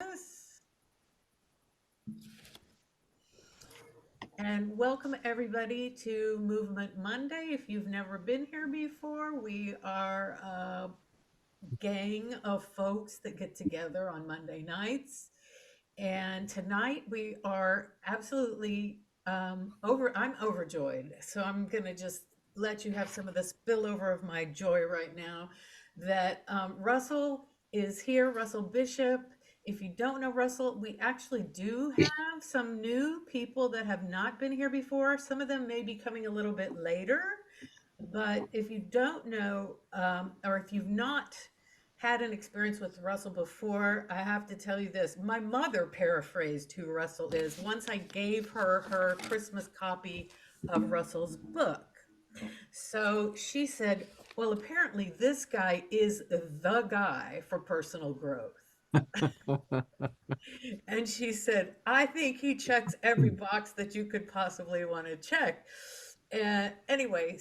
Yes. And welcome everybody to Movement Monday. If you've never been here before, we are a gang of folks that get together on Monday nights. And tonight we are absolutely I'm overjoyed. So I'm going to just let you have some of the spillover of my joy right now that Russell is here, Russell Bishop. If you don't know Russell, we actually do have some new people that have not been here before. Some of them may be coming a little bit later, but if you don't know, or if you've not had an experience with Russell before, I have to tell you this. My mother paraphrased who Russell is once I gave her her Christmas copy of Russell's book. So she said, well, apparently this guy is the guy for personal growth. And she said, I think he checks every box that you could possibly want to check. Anyway,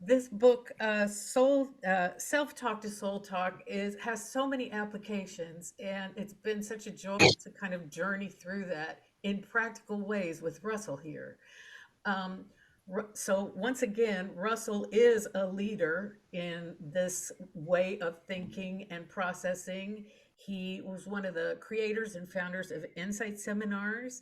this book, Soul Self Talk to Soul Talk, is has so many applications, and it's been such a joy to kind of journey through that in practical ways with Russell here. Um, so once again, Russell is a leader in this way of thinking and processing. He was one of the creators and founders of Insight Seminars.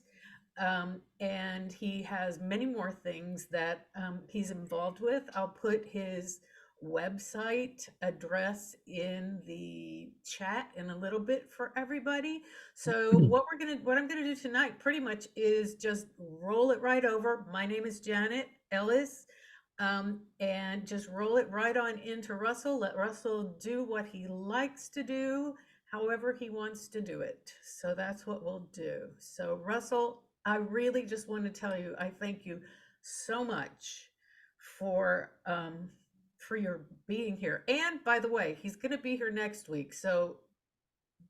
And he has many more things that he's involved with. I'll put his website address in the chat in a little bit for everybody. So what I'm gonna do tonight pretty much is just roll it right over. My name is Janet Ellis. And just roll it right on into Russell. Let Russell do what he likes to do, however he wants to do it. So that's what we'll do. So, Russell, I really just want to tell you, I thank you so much for for your being here. And by the way, he's going to be here next week. So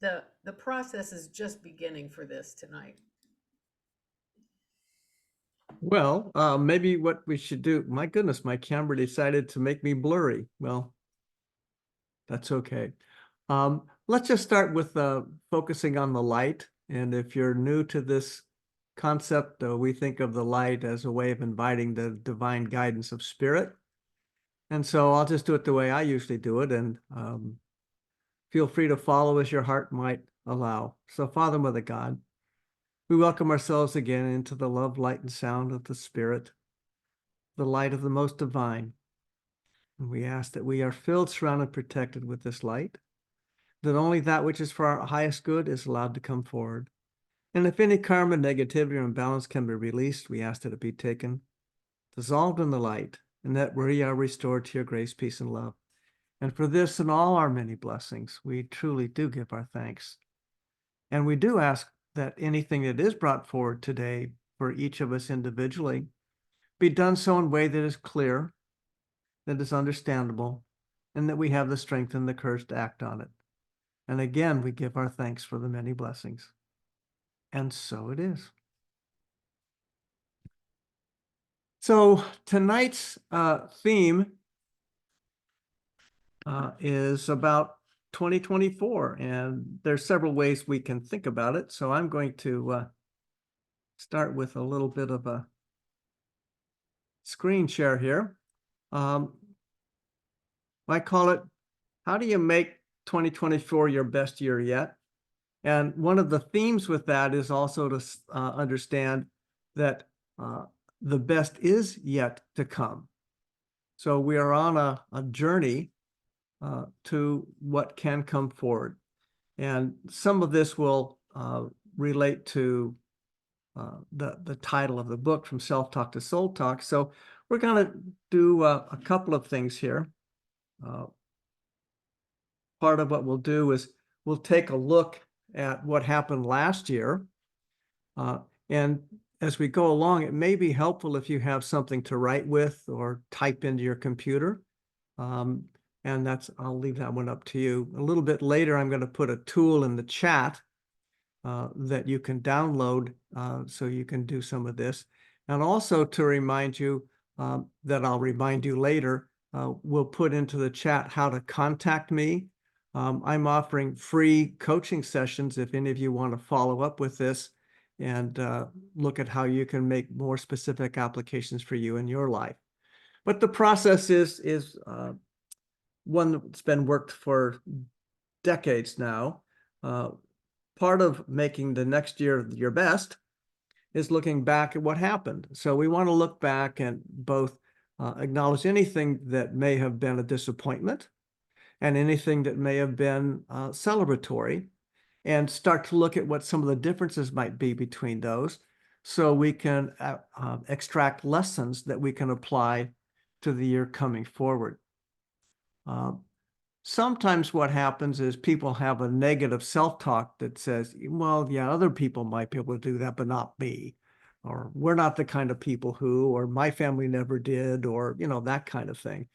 the process is just beginning for this tonight. Well, maybe what we should do, my goodness, my camera decided to make me blurry. Well, that's okay. Let's just start with focusing on the light. And if you're new to this concept, we think of the light as a way of inviting the divine guidance of spirit. And so I'll just do it the way I usually do it, and feel free to follow as your heart might allow. So, Father, Mother God, we welcome ourselves again into the love, light, and sound of the Spirit, the light of the most divine. And we ask that we are filled, surrounded, protected with this light, that only that which is for our highest good is allowed to come forward. And if any karma, negativity, or imbalance can be released, we ask that it be taken, dissolved in the light, and that we are restored to your grace, peace, and love. And for this and all our many blessings, we truly do give our thanks. And we do ask that anything that is brought forward today for each of us individually be done so in a way that is clear, that is understandable, and that we have the strength and the courage to act on it. And again, we give our thanks for the many blessings. And so it is. So tonight's theme is about 2024, and there's several ways we can think about it. So I'm going to start with a little bit of a screen share here. I call it, how do you make 2024 your best year yet? And one of the themes with that is also to understand that the best is yet to come. So we are on a journey to what can come forward. And some of this will relate to the title of the book, From Self-Talk to Soul Talk. So we're going to do a couple of things here. Part of what we'll do is we'll take a look at what happened last year. And as we go along, it may be helpful if you have something to write with or type into your computer. And I'll leave that one up to you. A little bit later, I'm going to put a tool in the chat that you can download so you can do some of this. And also to remind you that I'll remind you later, we'll put into the chat how to contact me I'm offering free coaching sessions if any of you want to follow up with this and look at how you can make more specific applications for you in your life. But the process is one that's been worked for decades now. Part of making the next year your best is looking back at what happened. So we want to look back and both acknowledge anything that may have been a disappointment and anything that may have been celebratory, and start to look at what some of the differences might be between those, so we can extract lessons that we can apply to the year coming forward. Sometimes what happens is people have a negative self-talk that says, well, yeah, other people might be able to do that, but not me. Or we're not the kind of people who, or my family never did, or, that kind of thing.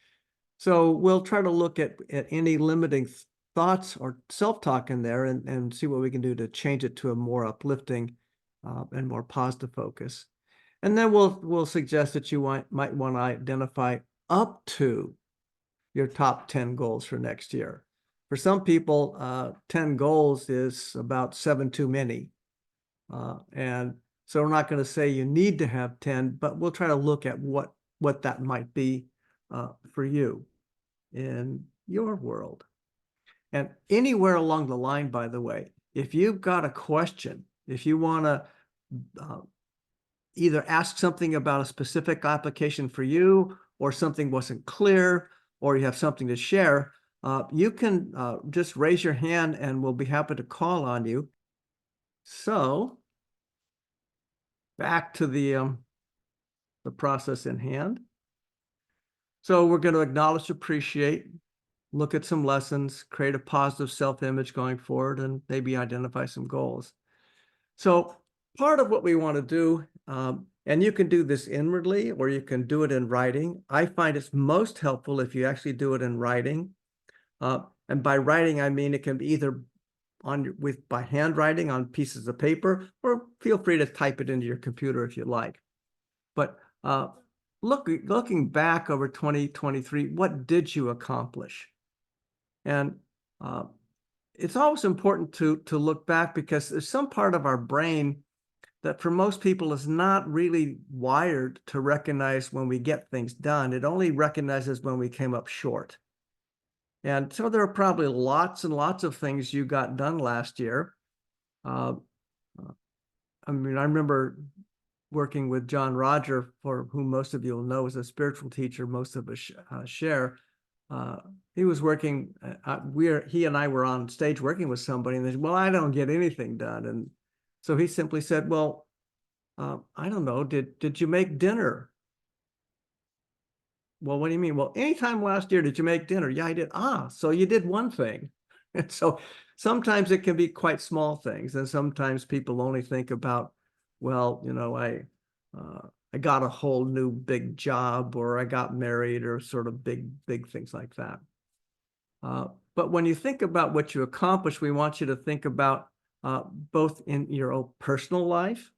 So we'll try to look at any limiting thoughts or self-talk in there and see what we can do to change it to a more uplifting and more positive focus. And then we'll suggest that you might want to identify up to your top 10 goals for next year. For some people, 10 goals is about 7 too many. And so we're not going to say you need to have 10, but we'll try to look at what that might be for you in your world. And anywhere along the line, by the way, if you've got a question, if you want to either ask something about a specific application for you, or something wasn't clear, or you have something to share, you can just raise your hand and we'll be happy to call on you. So back to the process in hand. So we're going to acknowledge, appreciate, look at some lessons, create a positive self-image going forward, and maybe identify some goals. So part of what we want to do, and you can do this inwardly or you can do it in writing. I find it's most helpful if you actually do it in writing. And by writing, I mean it can be either by handwriting on pieces of paper, or feel free to type it into your computer if you like. But looking back over 2023, what did you accomplish? And it's always important to look back, because there's some part of our brain that for most people is not really wired to recognize when we get things done. It only recognizes when we came up short. And so there are probably lots and lots of things you got done last year. I remember working with John Roger, for whom most of you will know as a spiritual teacher, most of us share. He was working, he and I were on stage working with somebody, and they said, well, I don't get anything done. And so he simply said, well, I don't know, did you make dinner? Well, what do you mean? Well, anytime last year, did you make dinner? Yeah, I did. So you did one thing. And so sometimes it can be quite small things. And sometimes people only think about, well, I got a whole new big job, or I got married, or sort of big things like that. But when you think about what you accomplished, we want you to think about both in your own personal life,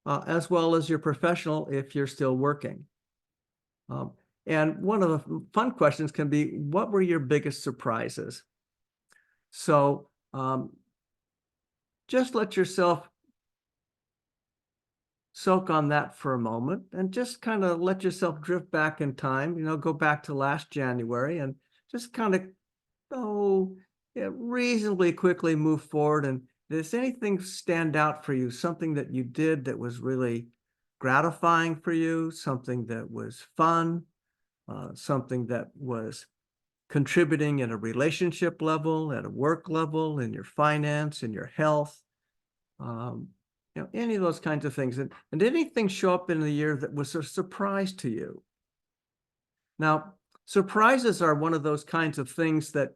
as well as your professional, if you're still working. And one of the fun questions can be, what were your biggest surprises? So just let yourself soak on that for a moment, and just kind of let yourself drift back in time, go back to last January, and just kind of reasonably quickly move forward. And does anything stand out for you? Something that you did that was really gratifying for you, something that was fun, something that was contributing at a relationship level, at a work level, in your finance, in your health, any of those kinds of things. And did anything show up in the year that was a surprise to you? Now, surprises are one of those kinds of things that,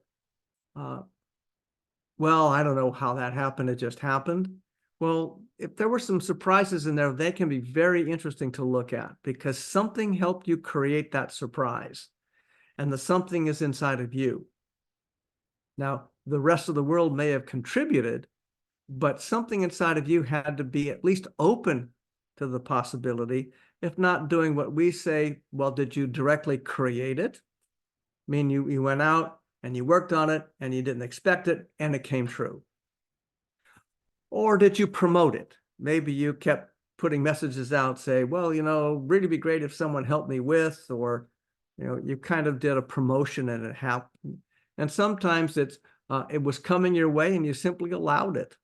well, I don't know how that happened. It just happened. Well, if there were some surprises in there, they can be very interesting to look at, because something helped you create that surprise, and the something is inside of you. Now, the rest of the world may have contributed, but something inside of you had to be at least open to the possibility, if not doing what we say, well, did you directly create it? I mean, you went out, and you worked on it and you didn't expect it and it came true? Or did you promote it? Maybe you kept putting messages out, say, well, really be great if someone helped me with, or, you kind of did a promotion and it happened. And sometimes it was coming your way and you simply allowed it.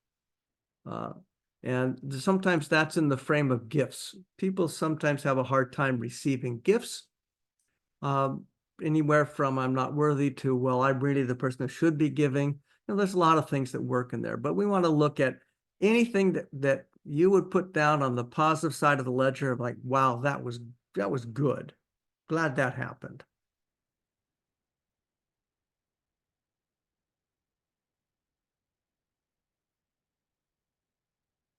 And sometimes that's in the frame of gifts. People sometimes have a hard time receiving gifts. Anywhere from I'm not worthy to, well, I'm really the person who should be giving. There's a lot of things that work in there, but we want to look at anything that you would put down on the positive side of the ledger of like, wow, that was good. Glad that happened.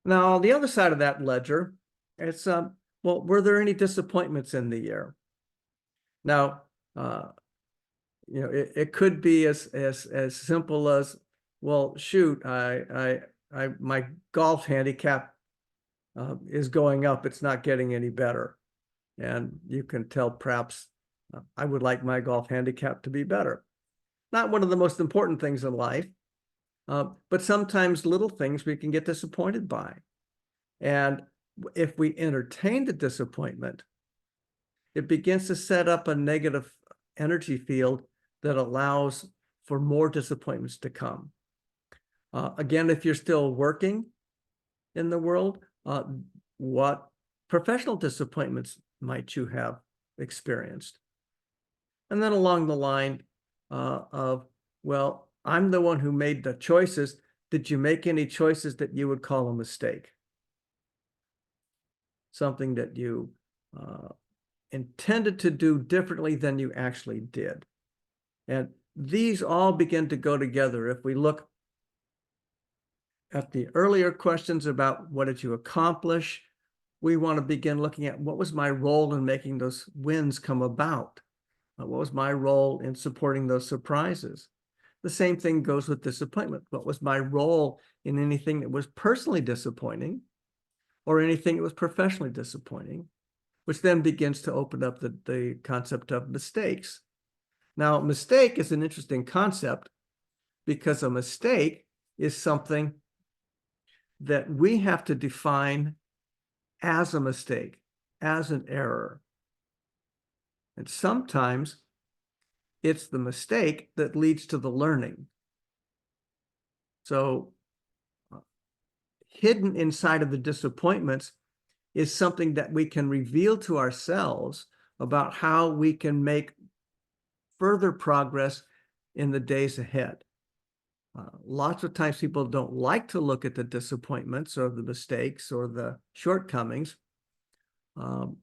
Now, the other side of that ledger, it's well, were there any disappointments in the year? Now, it could be as simple as, well, shoot, my golf handicap is going up. It's not getting any better. And you can tell perhaps I would like my golf handicap to be better. Not one of the most important things in life, but sometimes little things we can get disappointed by. And if we entertain the disappointment, it begins to set up a negative energy field that allows for more disappointments to come. Again, if you're still working in the world, what professional disappointments might you have experienced? And then along the line of, well, I'm the one who made the choices. Did you make any choices that you would call a mistake? Something that you intended to do differently than you actually did. And these all begin to go together. If we look at the earlier questions about what did you accomplish, we want to begin looking at what was my role in making those wins come about? What was my role in supporting those surprises? The same thing goes with disappointment. What was my role in anything that was personally disappointing or anything that was professionally disappointing, which then begins to open up the concept of mistakes. Now, mistake is an interesting concept because a mistake is something that we have to define as a mistake, as an error. And sometimes it's the mistake that leads to the learning. So hidden inside of the disappointments is something that we can reveal to ourselves about how we can make further progress in the days ahead. Lots of times people don't like to look at the disappointments or the mistakes or the shortcomings. And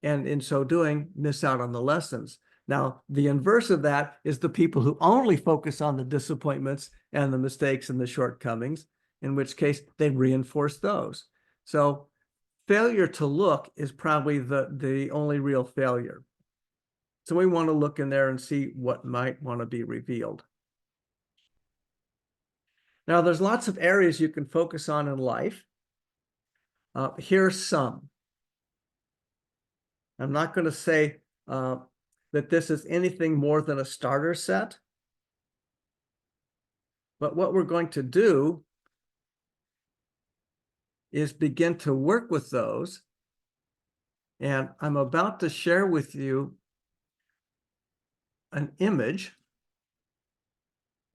in so doing, miss out on the lessons. Now, the inverse of that is the people who only focus on the disappointments and the mistakes and the shortcomings, in which case they reinforce those. So failure to look is probably the only real failure. So we want to look in there and see what might want to be revealed. Now, there's lots of areas you can focus on in life. Here's some. I'm not going to say that this is anything more than a starter set. But what we're going to do is begin to work with those. And I'm about to share with you an image.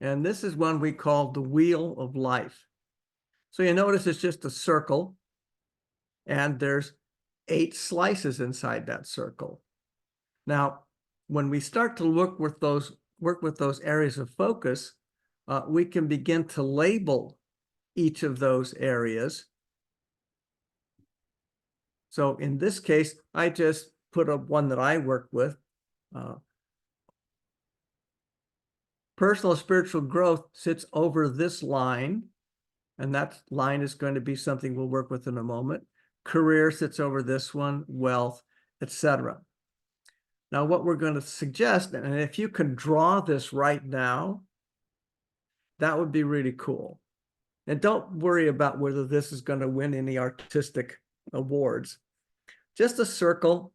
And this is one we call the Wheel of Life. So you notice it's just a circle, and there's 8 slices inside that circle. Now, when we start to work with those areas of focus, we can begin to label each of those areas. So in this case, I just put up one that I work with. Personal spiritual growth sits over this line, and that line is going to be something we'll work with in a moment. Career sits over this one, wealth, etc. Now, what we're going to suggest, and if you can draw this right now, that would be really cool. And don't worry about whether this is going to win any artistic awards. Just a circle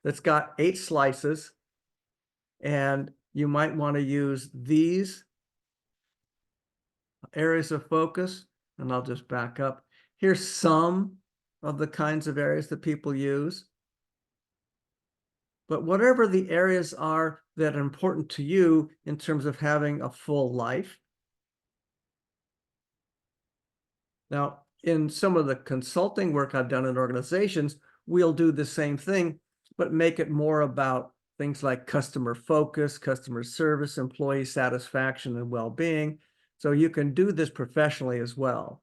that's got 8 slices, and you might want to use these areas of focus, and I'll just back up. Here's some of the kinds of areas that people use. But whatever the areas are that are important to you in terms of having a full life. Now, in some of the consulting work I've done in organizations, we'll do the same thing, but make it more about things like customer focus, customer service, employee satisfaction, and well-being. So you can do this professionally as well.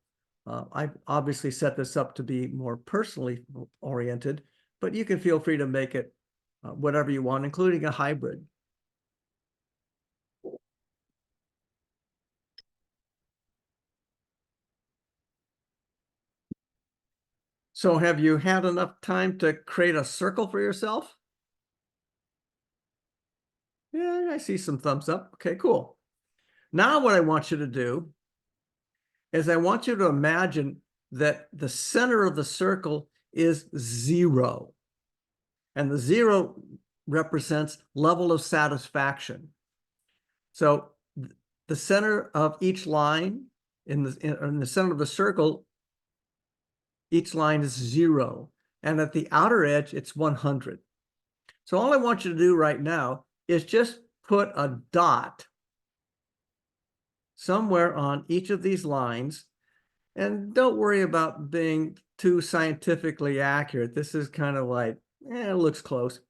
I've obviously set this up to be more personally oriented, but you can feel free to make it whatever you want, including a hybrid. So have you had enough time to create a circle for yourself? Yeah, I see some thumbs up. Okay, cool. Now what I want you to do is I want you to imagine that the center of the circle is 0. And the 0 represents level of satisfaction. So the center of each line in the center of the circle, each line is 0. And at the outer edge, it's 100. So all I want you to do right now is just put a dot somewhere on each of these lines. And don't worry about being too scientifically accurate. This is kind of like, it looks close.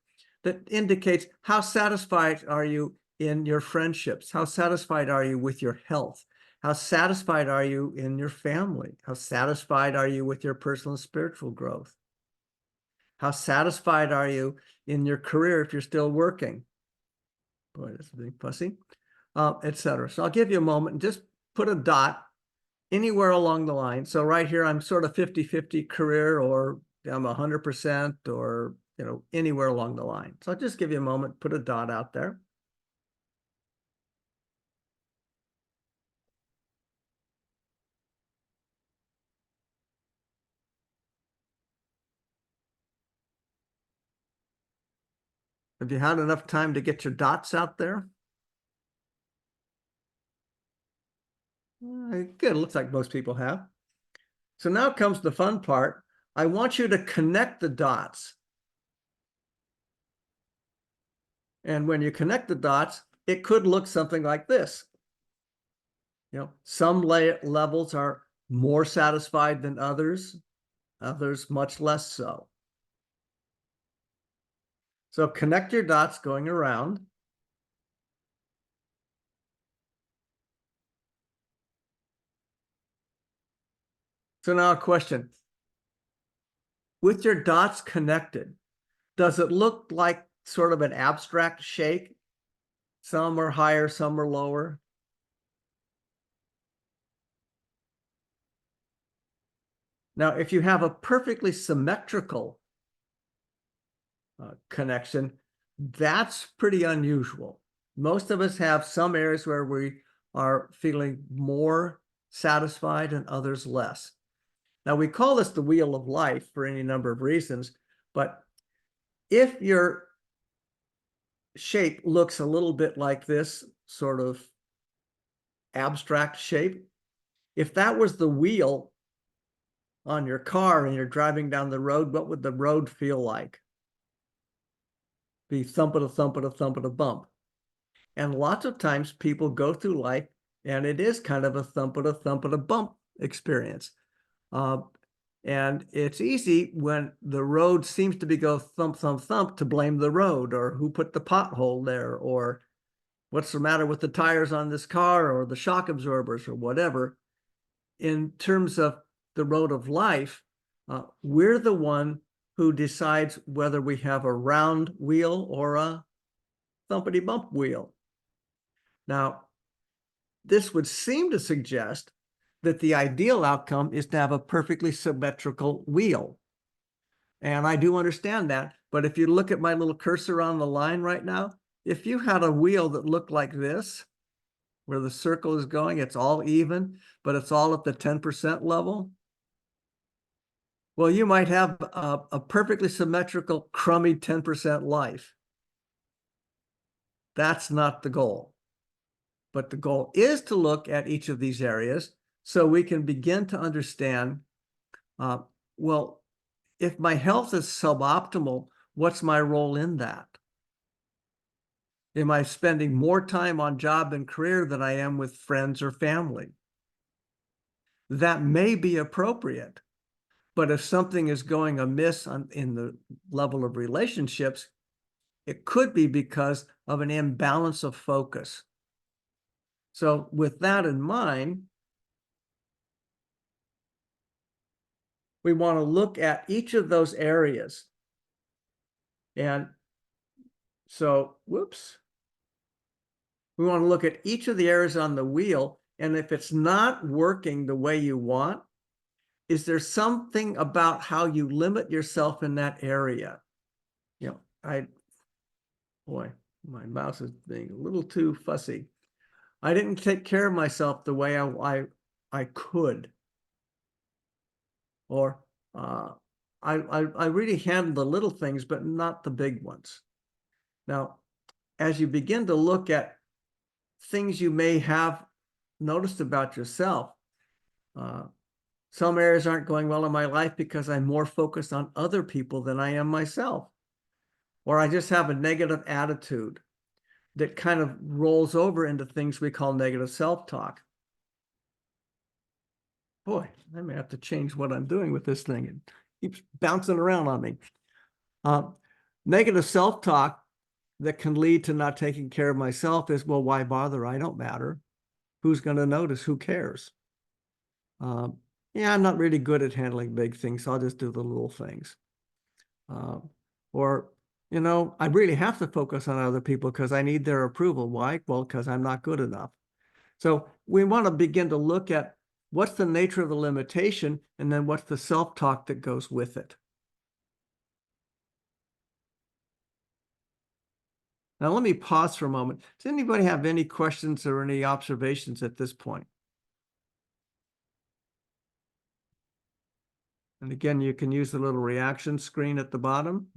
That indicates how satisfied are you in your friendships? How satisfied are you with your health? How satisfied are you in your family? How satisfied are you with your personal and spiritual growth? How satisfied are you in your career if you're still working? Boy, that's a big pussy, etc. So I'll give you a moment and just put a dot anywhere along the line. So right here, I'm sort of 50-50 career, or I'm 100%, or anywhere along the line. So I'll just give you a moment, put a dot out there. Have you had enough time to get your dots out there? Good, it looks like most people have. So now comes the fun part. I want you to connect the dots. And when you connect the dots, it could look something like this. Some levels are more satisfied than others, others much less so. So connect your dots going around. So now a question. With your dots connected, does it look like sort of an abstract shake? Some are higher, some are lower. Now, if you have a perfectly symmetrical connection, that's pretty unusual. Most of us have some areas where we are feeling more satisfied and others less. Now, we call this the wheel of life for any number of reasons, but if your shape looks a little bit like this sort of abstract shape, if that was the wheel on your car and you're driving down the road, what would the road feel like? Be thump-a-da, thump-a-da, thump-a-da bump. And lots of times people go through life and it is kind of a thump-a-da, thump-a-da bump experience. And it's easy when the road seems to be go thump, thump, thump to blame the road, or who put the pothole there, or what's the matter with the tires on this car, or the shock absorbers, or whatever. In terms of the road of life, we're the one who decides whether we have a round wheel or a thumpity bump wheel. Now, this would seem to suggest that the ideal outcome is to have a perfectly symmetrical wheel. And I do understand that, but if you look at my little cursor on the line right now, if you had a wheel that looked like this, where the circle is going, it's all even, but it's all at the 10% level, well, you might have a perfectly symmetrical, crummy 10% life. That's not the goal. But the goal is to look at each of these areas so we can begin to understand, well, if my health is suboptimal, what's my role in that? Am I spending more time on job and career than I am with friends or family? That may be appropriate, but if something is going amiss in the level of relationships, it could be because of an imbalance of focus. So with that in mind, we want to look at each of those areas. And so, whoops. We want to look at each of the areas on the wheel. And if it's not working the way you want, is there something about how you limit yourself in that area? You know, boy, my mouse is being a little too fussy. I didn't take care of myself the way I could. Or I really handled the little things, but not the big ones. Now, as you begin to look at things you may have noticed about yourself, some areas aren't going well in my life because I'm more focused on other people than I am myself. Or I just have a negative attitude that kind of rolls over into things we call negative self-talk. Boy, I may have to change what I'm doing with this thing. It keeps bouncing around on me. Negative self-talk that can lead to not taking care of myself is, well, why bother? I don't matter. Who's going to notice? Who cares? Yeah, I'm not really good at handling big things, so I'll just do the little things. Or, you know, I really have to focus on other people because I need their approval. Why? Well, because I'm not good enough. So we want to begin to look at what's the nature of the limitation, and then what's the self-talk that goes with it. Now, let me pause for a moment. Does anybody have any questions or any observations at this point? And again, you can use the little reaction screen at the bottom.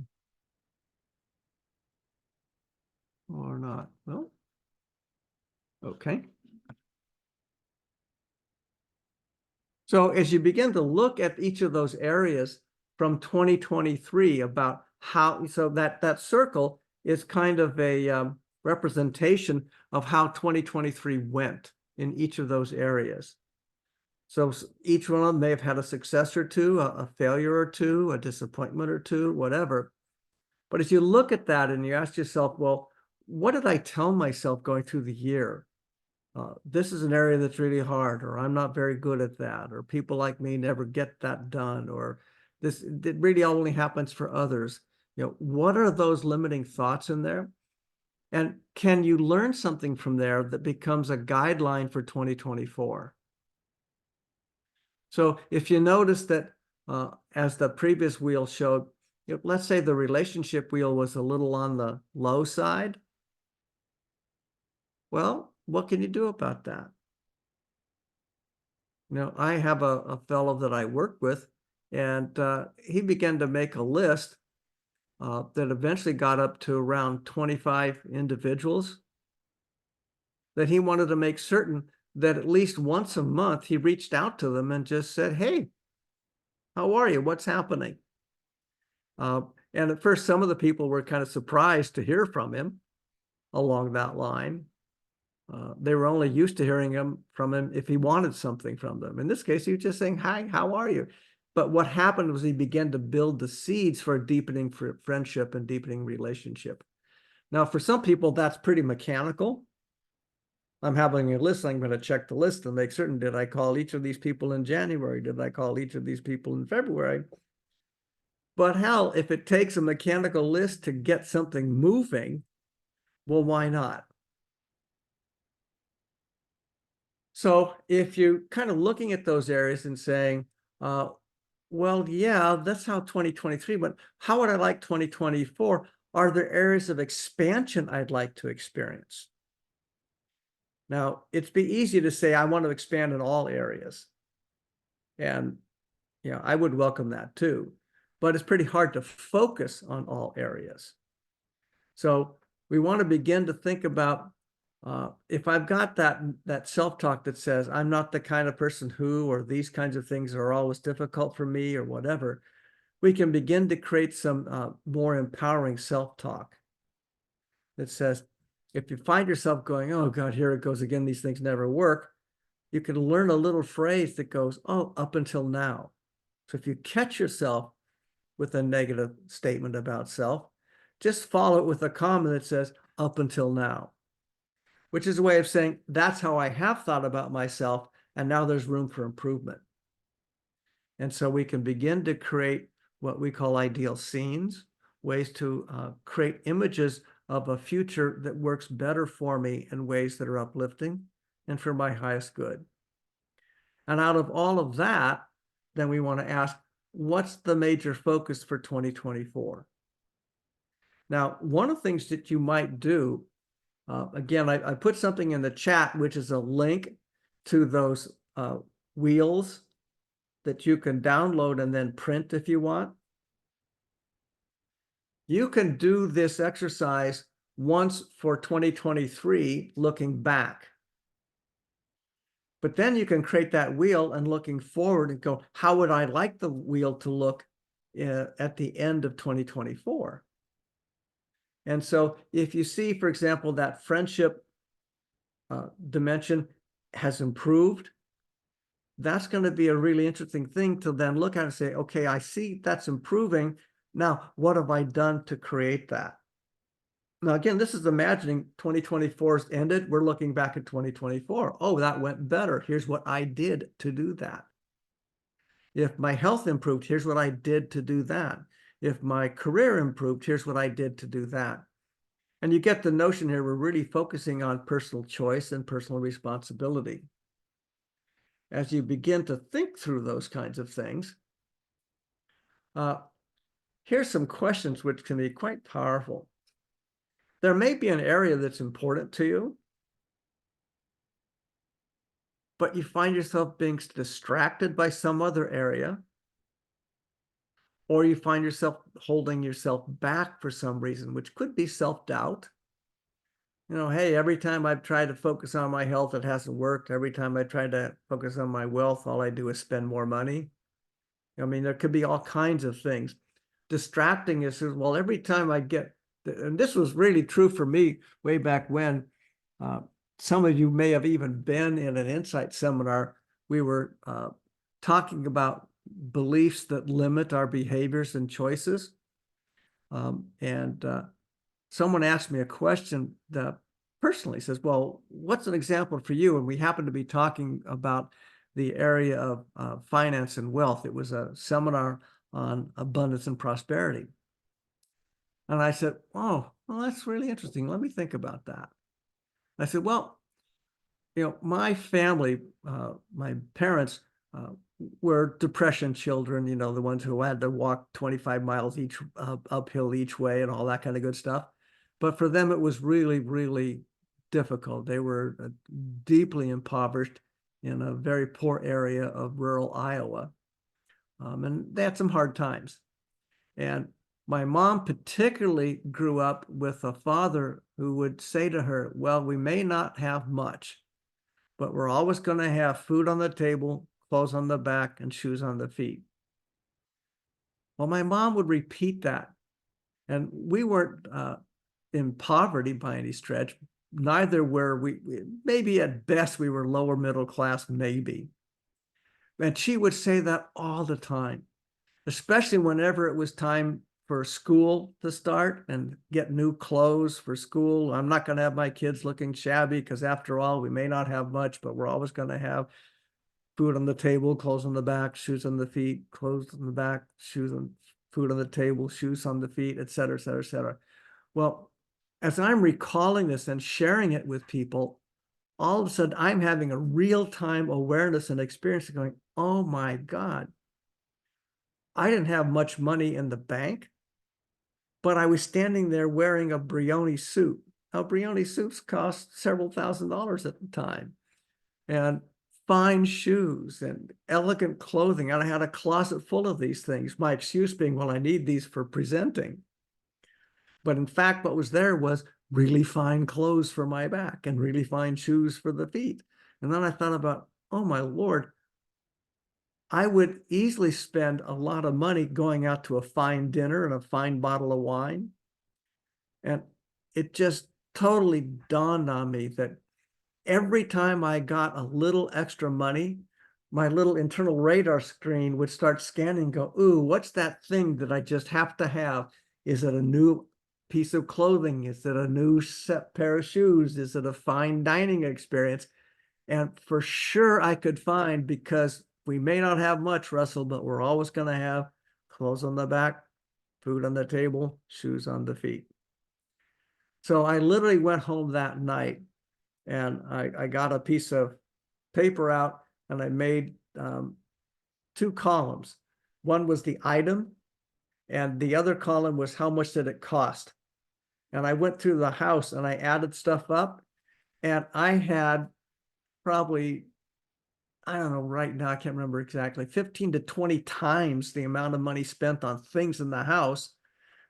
Or not. Well, okay. So as you begin to look at each of those areas from 2023 about how, so that circle is kind of a representation of how 2023 went in each of those areas. So each one of them may have had a success or two, a failure or two, a disappointment or two, whatever. But as you look at that and you ask yourself, well, what did I tell myself going through the year? This is an area that's really hard, or I'm not very good at that, or people like me never get that done, or this, it really only happens for others. You know, what are those limiting thoughts in there? And can you learn something from there that becomes a guideline for 2024? So if you notice that, as the previous wheel showed, let's say the relationship wheel was a little on the low side. Well, what can you do about that? You know, I have a fellow that I work with, and he began to make a list that eventually got up to around 25 individuals that he wanted to make certain that at least once a month he reached out to them and just said, hey, how are you? What's happening? And at first, some of the people were kind of surprised to hear from him along that line. They were only used to hearing from him if he wanted something from them. In this case, he was just saying, hi, how are you? But what happened was he began to build the seeds for a deepening friendship and deepening relationship. Now, for some people, that's pretty mechanical. I'm having a list. I'm going to check the list and make certain, did I call each of these people in January? Did I call each of these people in February? But hell, if it takes a mechanical list to get something moving, well, why not? So if you're kind of looking at those areas and saying, well, yeah, that's how 2023 went. How would I like 2024? Are there areas of expansion I'd like to experience? Now, it'd be easy to say, I want to expand in all areas. And, you know, I would welcome that too. But it's pretty hard to focus on all areas. So we want to begin to think about if I've got that self-talk that says I'm not the kind of person who, or these kinds of things are always difficult for me, or whatever, we can begin to create some more empowering self-talk that says, if you find yourself going, oh God, here it goes again, these things never work, you can learn a little phrase that goes, oh, up until now. So if you catch yourself with a negative statement about self, just follow it with a comment that says, up until now, which is a way of saying, that's how I have thought about myself, and now there's room for improvement. And so we can begin to create what we call ideal scenes, ways to create images of a future that works better for me in ways that are uplifting and for my highest good. And out of all of that, then we want to ask, what's the major focus for 2024? Now, one of the things that you might do, again, I put something in the chat, which is a link to those wheels that you can download and then print if you want. You can do this exercise once for 2023, looking back. But then you can create that wheel and looking forward and go, how would I like the wheel to look at the end of 2024? And so if you see, for example, that friendship dimension has improved, that's going to be a really interesting thing to then look at and say, okay, I see that's improving. Now, what have I done to create that? Now, again, this is imagining 2024's ended. We're looking back at 2024. Oh, that went better. Here's what I did to do that. If my health improved, here's what I did to do that. If my career improved, here's what I did to do that. And you get the notion here, we're really focusing on personal choice and personal responsibility. As you begin to think through those kinds of things, here's some questions which can be quite powerful. There may be an area that's important to you, but you find yourself being distracted by some other area, or you find yourself holding yourself back for some reason, which could be self-doubt. You know, hey, every time I've tried to focus on my health, it hasn't worked. Every time I try to focus on my wealth, all I do is spend more money. I mean, there could be all kinds of things. Distracting is, well, every time I get, and this was really true for me way back when, some of you may have even been in an insight seminar. We were talking about beliefs that limit our behaviors and choices. Someone asked me a question that personally says, well, what's an example for you? And we happened to be talking about the area of finance and wealth. It was a seminar on abundance and prosperity. And I said, oh, well, that's really interesting. Let me think about that. I said, well, you know, my family, my parents were depression children, you know, the ones who had to walk 25 miles each uphill each way and all that kind of good stuff. But for them, it was really, really difficult. They were deeply impoverished in a very poor area of rural Iowa. And they had some hard times. And my mom particularly grew up with a father who would say to her, well, we may not have much, but we're always going to have food on the table, clothes on the back, and shoes on the feet. Well, my mom would repeat that. And we weren't in poverty by any stretch. Neither were we, maybe at best we were lower middle class, maybe. And she would say that all the time, especially whenever it was time for school to start and get new clothes for school. I'm not going to have my kids looking shabby because after all, we may not have much, but we're always going to have food on the table, clothes on the back, shoes on the feet, clothes on the back, shoes on food on the table, shoes on the feet, et cetera, et cetera, et cetera. Well, as I'm recalling this and sharing it with people, all of a sudden I'm having a real-time awareness and experience going, oh my God, I didn't have much money in the bank, but I was standing there wearing a Brioni suit. Now, Brioni suits cost several $1,000s at the time, and fine shoes and elegant clothing. And I had a closet full of these things. My excuse being, well, I need these for presenting. But in fact, what was there was really fine clothes for my back and really fine shoes for the feet. And then I thought about, oh my Lord, I would easily spend a lot of money going out to a fine dinner and a fine bottle of wine. And it just totally dawned on me that every time I got a little extra money, my little internal radar screen would start scanning and go, ooh, what's that thing that I just have to have? Is it a new piece of clothing? Is it a new set pair of shoes? Is it a fine dining experience? And for sure I could find, because we may not have much, Russell, but we're always going to have clothes on the back, food on the table, shoes on the feet. So I literally went home that night and I got a piece of paper out and I made two columns. One was the item and the other column was how much did it cost. And I went through the house and I added stuff up and I had probably, I don't know, right now, I can't remember exactly, 15 to 20 times the amount of money spent on things in the house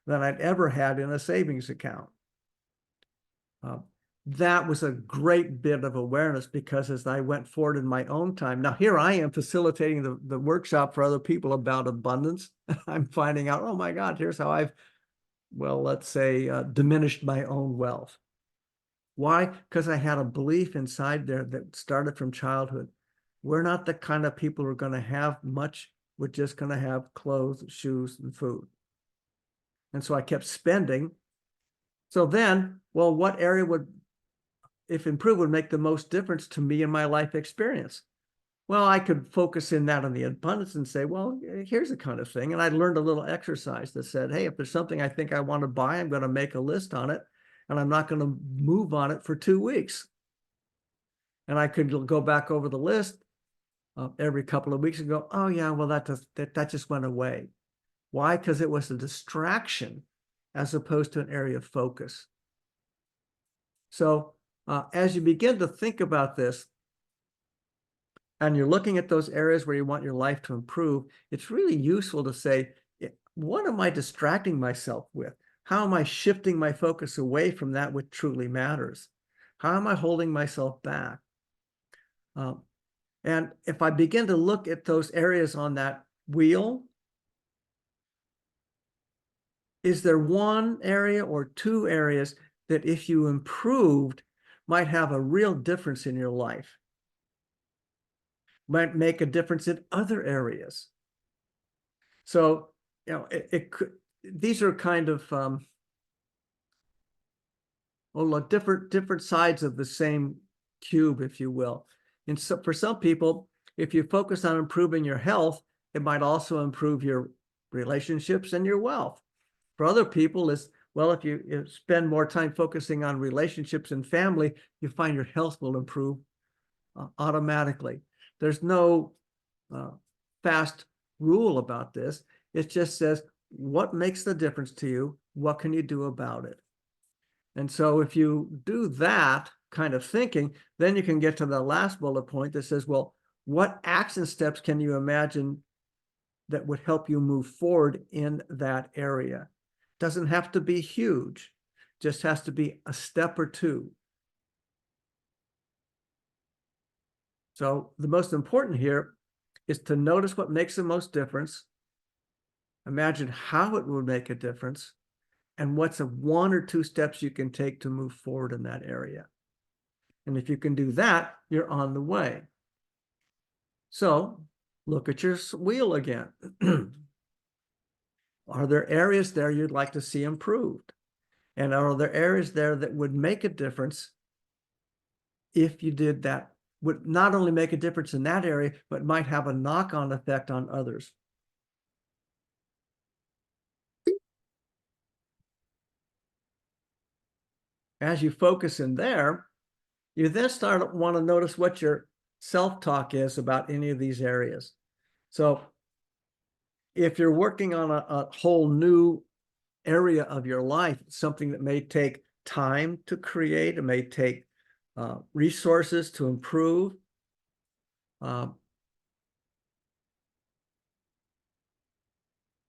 than I'd ever had in a savings account. That was a great bit of awareness, because as I went forward in my own time, now here I am facilitating the workshop for other people about abundance. I'm finding out, oh my God, here's how I've, well, let's say, diminished my own wealth. Why? Because I had a belief inside there that started from childhood. We're not the kind of people who are going to have much. We're just going to have clothes, shoes, and food. And so I kept spending. So then, well, what area would, if improve, would make the most difference to me in my life experience? Well, I could focus in that on the abundance and say, well, here's the kind of thing. And I learned a little exercise that said, hey, if there's something I think I want to buy, I'm going to make a list on it. And I'm not going to move on it for 2 weeks. And I could go back over the list every couple of weeks and go, oh yeah, well, that just went away. Why? Because it was a distraction as opposed to an area of focus. So as you begin to think about this, and you're looking at those areas where you want your life to improve, it's really useful to say, what am I distracting myself with? How am I shifting my focus away from that which truly matters? How am I holding myself back? And if I begin to look at those areas on that wheel, is there one area or two areas that if you improved might have a real difference in your life? Might make a difference in other areas. So, you know, it could, these are kind of, well, look, different sides of the same cube, if you will. And so for some people, if you focus on improving your health, it might also improve your relationships and your wealth. For other people, is, well, if you spend more time focusing on relationships and family, you find your health will improve automatically. There's no fast rule about this. It just says, what makes the difference to you? What can you do about it? And so if you do that kind of thinking, then you can get to the last bullet point that says, well, what action steps can you imagine that would help you move forward in that area? Doesn't have to be huge, just has to be a step or two. So the most important here is to notice what makes the most difference, imagine how it would make a difference, and what's a 1 or 2 steps you can take to move forward in that area. And if you can do that, you're on the way. So look at your wheel again. Are there areas there you'd like to see improved? And are there areas there that would make a difference if you did that? Would not only make a difference in that area, but might have a knock-on effect on others. As you focus in there, you then want to notice what your self-talk is about any of these areas. So if you're working on a whole new area of your life, something that may take time to create, it may take resources to improve, a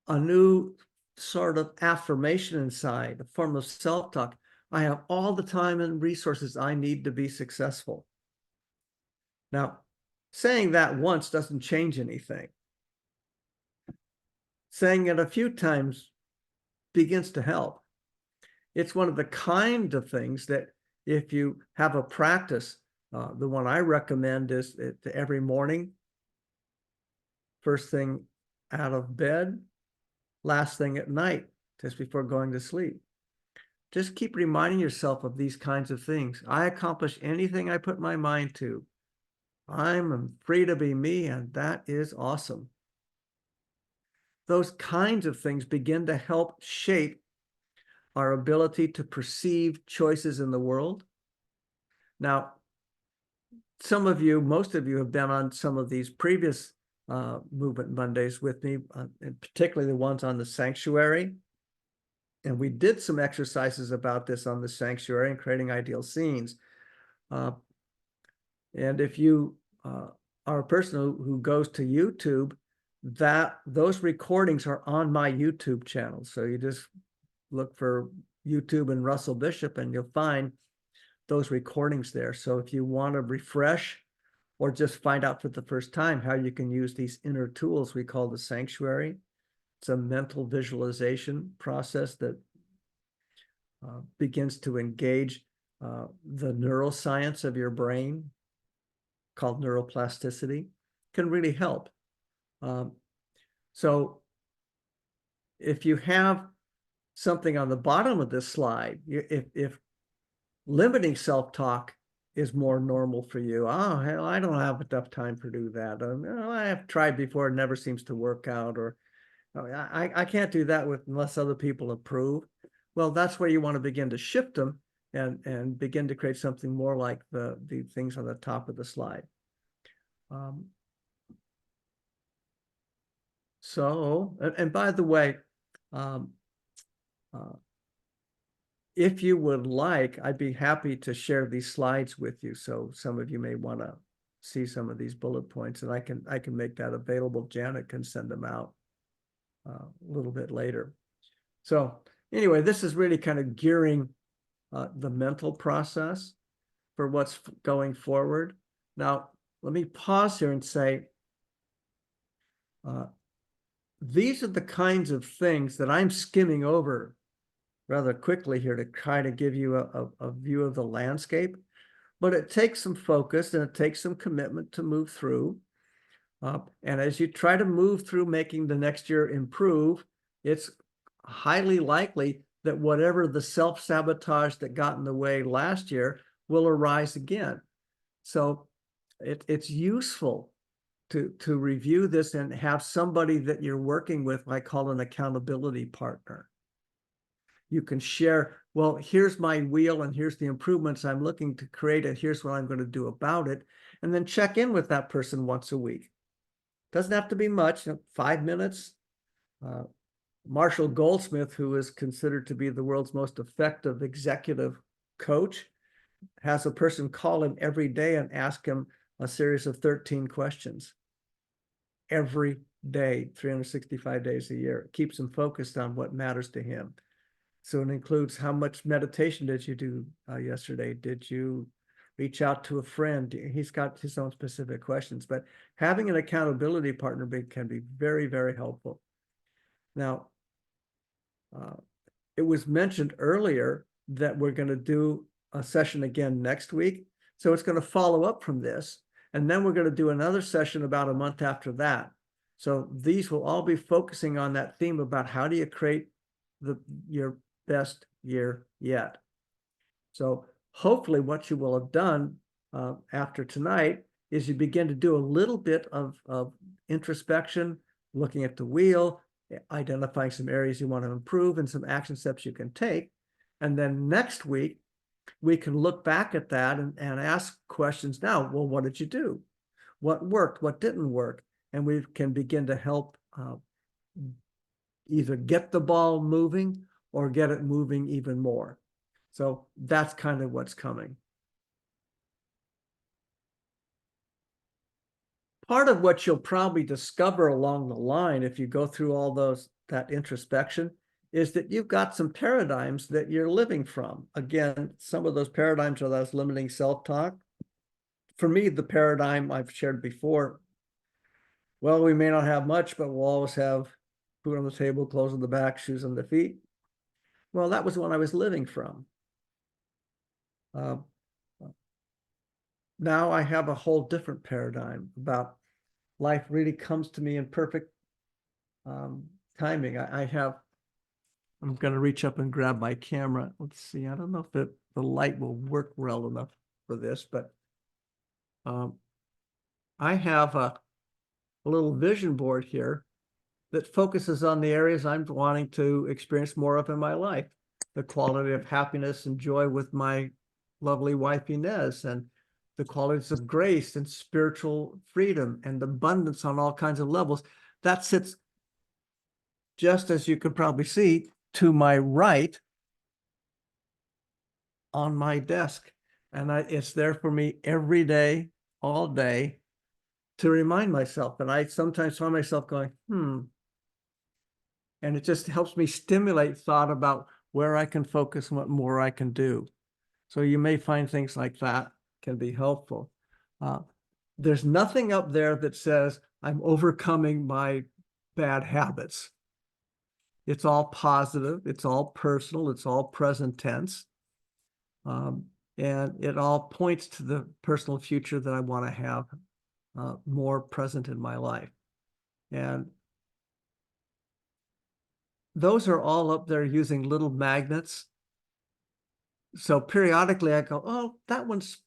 new sort of affirmation inside, a form of self-talk. I have all the time and resources I need to be successful. Now, saying that once doesn't change anything. Saying it a few times begins to help. It's one of the kind of things that if you have a practice, the one I recommend is every morning, first thing out of bed, last thing at night, just before going to sleep. Just keep reminding yourself of these kinds of things. I accomplish anything I put my mind to. I'm free to be me, and that is awesome. Those kinds of things begin to help shape our ability to perceive choices in the world. Now, some of you, most of you have been on some of these previous Movement Mondays with me, and particularly the ones on the sanctuary. And we did some exercises about this on the sanctuary and creating ideal scenes. And if you are a person who goes to YouTube, those recordings are on my YouTube channel. So you just look for YouTube and Russell Bishop, and you'll find those recordings there. So if you want to refresh or just find out for the first time how you can use these inner tools we call the sanctuary, it's a mental visualization process that begins to engage the neuroscience of your brain, called neuroplasticity, can really help. So if you have something on the bottom of this slide, if limiting self-talk is more normal for you, oh, hell, I don't have enough time to do that. I have tried before, it never seems to work out, or oh, I can't do that unless other people approve. Well, that's where you want to begin to shift them and begin to create something more like the things on the top of the slide. And by the way, if you would like, I'd be happy to share these slides with you. So some of you may want to see some of these bullet points, and I can make that available. Janet can send them out a little bit later. So anyway, this is really kind of gearing the mental process for what's going forward. Now, let me pause here and say, these are the kinds of things that I'm skimming over rather quickly here to try to give you a view of the landscape. But it takes some focus and it takes some commitment to move through. And as you try to move through making the next year improve, it's highly likely that whatever the self-sabotage that got in the way last year will arise again. So it's useful to review this and have somebody that you're working with, I call an accountability partner. You can share, well, here's my wheel and here's the improvements I'm looking to create, and here's what I'm going to do about it. And then check in with that person once a week. Doesn't have to be much, 5 minutes. Marshall Goldsmith, who is considered to be the world's most effective executive coach, has a person call him every day and ask him a series of 13 questions. Every day, 365 days a year. It keeps him focused on what matters to him. So it includes, how much meditation did you do yesterday? Did you reach out to a friend? He's got his own specific questions, but having an accountability partner can be very, very helpful. Now, it was mentioned earlier that we're going to do a session again next week. So it's going to follow up from this. And then we're going to do another session about a month after that. So these will all be focusing on that theme about how do you create your best year yet. So hopefully what you will have done after tonight is you begin to do a little bit of introspection, looking at the wheel, identifying some areas you want to improve and some action steps you can take. And then next week, we can look back at that and ask questions now. Well, what did you do? What worked? What didn't work? And we can begin to help either get the ball moving or get it moving even more. So that's kind of what's coming. Part of what you'll probably discover along the line, if you go through all that introspection, is that you've got some paradigms that you're living from. Again, some of those paradigms are those limiting self-talk. For me, the paradigm I've shared before, well, we may not have much, but we'll always have food on the table, clothes on the back, shoes on the feet. Well, that was what I was living from. Now I have a whole different paradigm about life really comes to me in perfect timing. I'm going to reach up and grab my camera. Let's see. I don't know if the light will work well enough for this, but I have a little vision board here that focuses on the areas I'm wanting to experience more of in my life. The quality of happiness and joy with my lovely wife, Inez, and the qualities of grace and spiritual freedom and abundance on all kinds of levels. That sits, just as you can probably see, to my right on my desk. And it's there for me every day, all day, to remind myself. And I sometimes find myself going, and it just helps me stimulate thought about where I can focus and what more I can do. So you may find things like that can be helpful. There's nothing up there that says I'm overcoming my bad habits. It's all positive. It's all personal. It's all present tense. And it all points to the personal future that I want to have more present in my life. And those are all up there using little magnets. So periodically I go, oh, that one's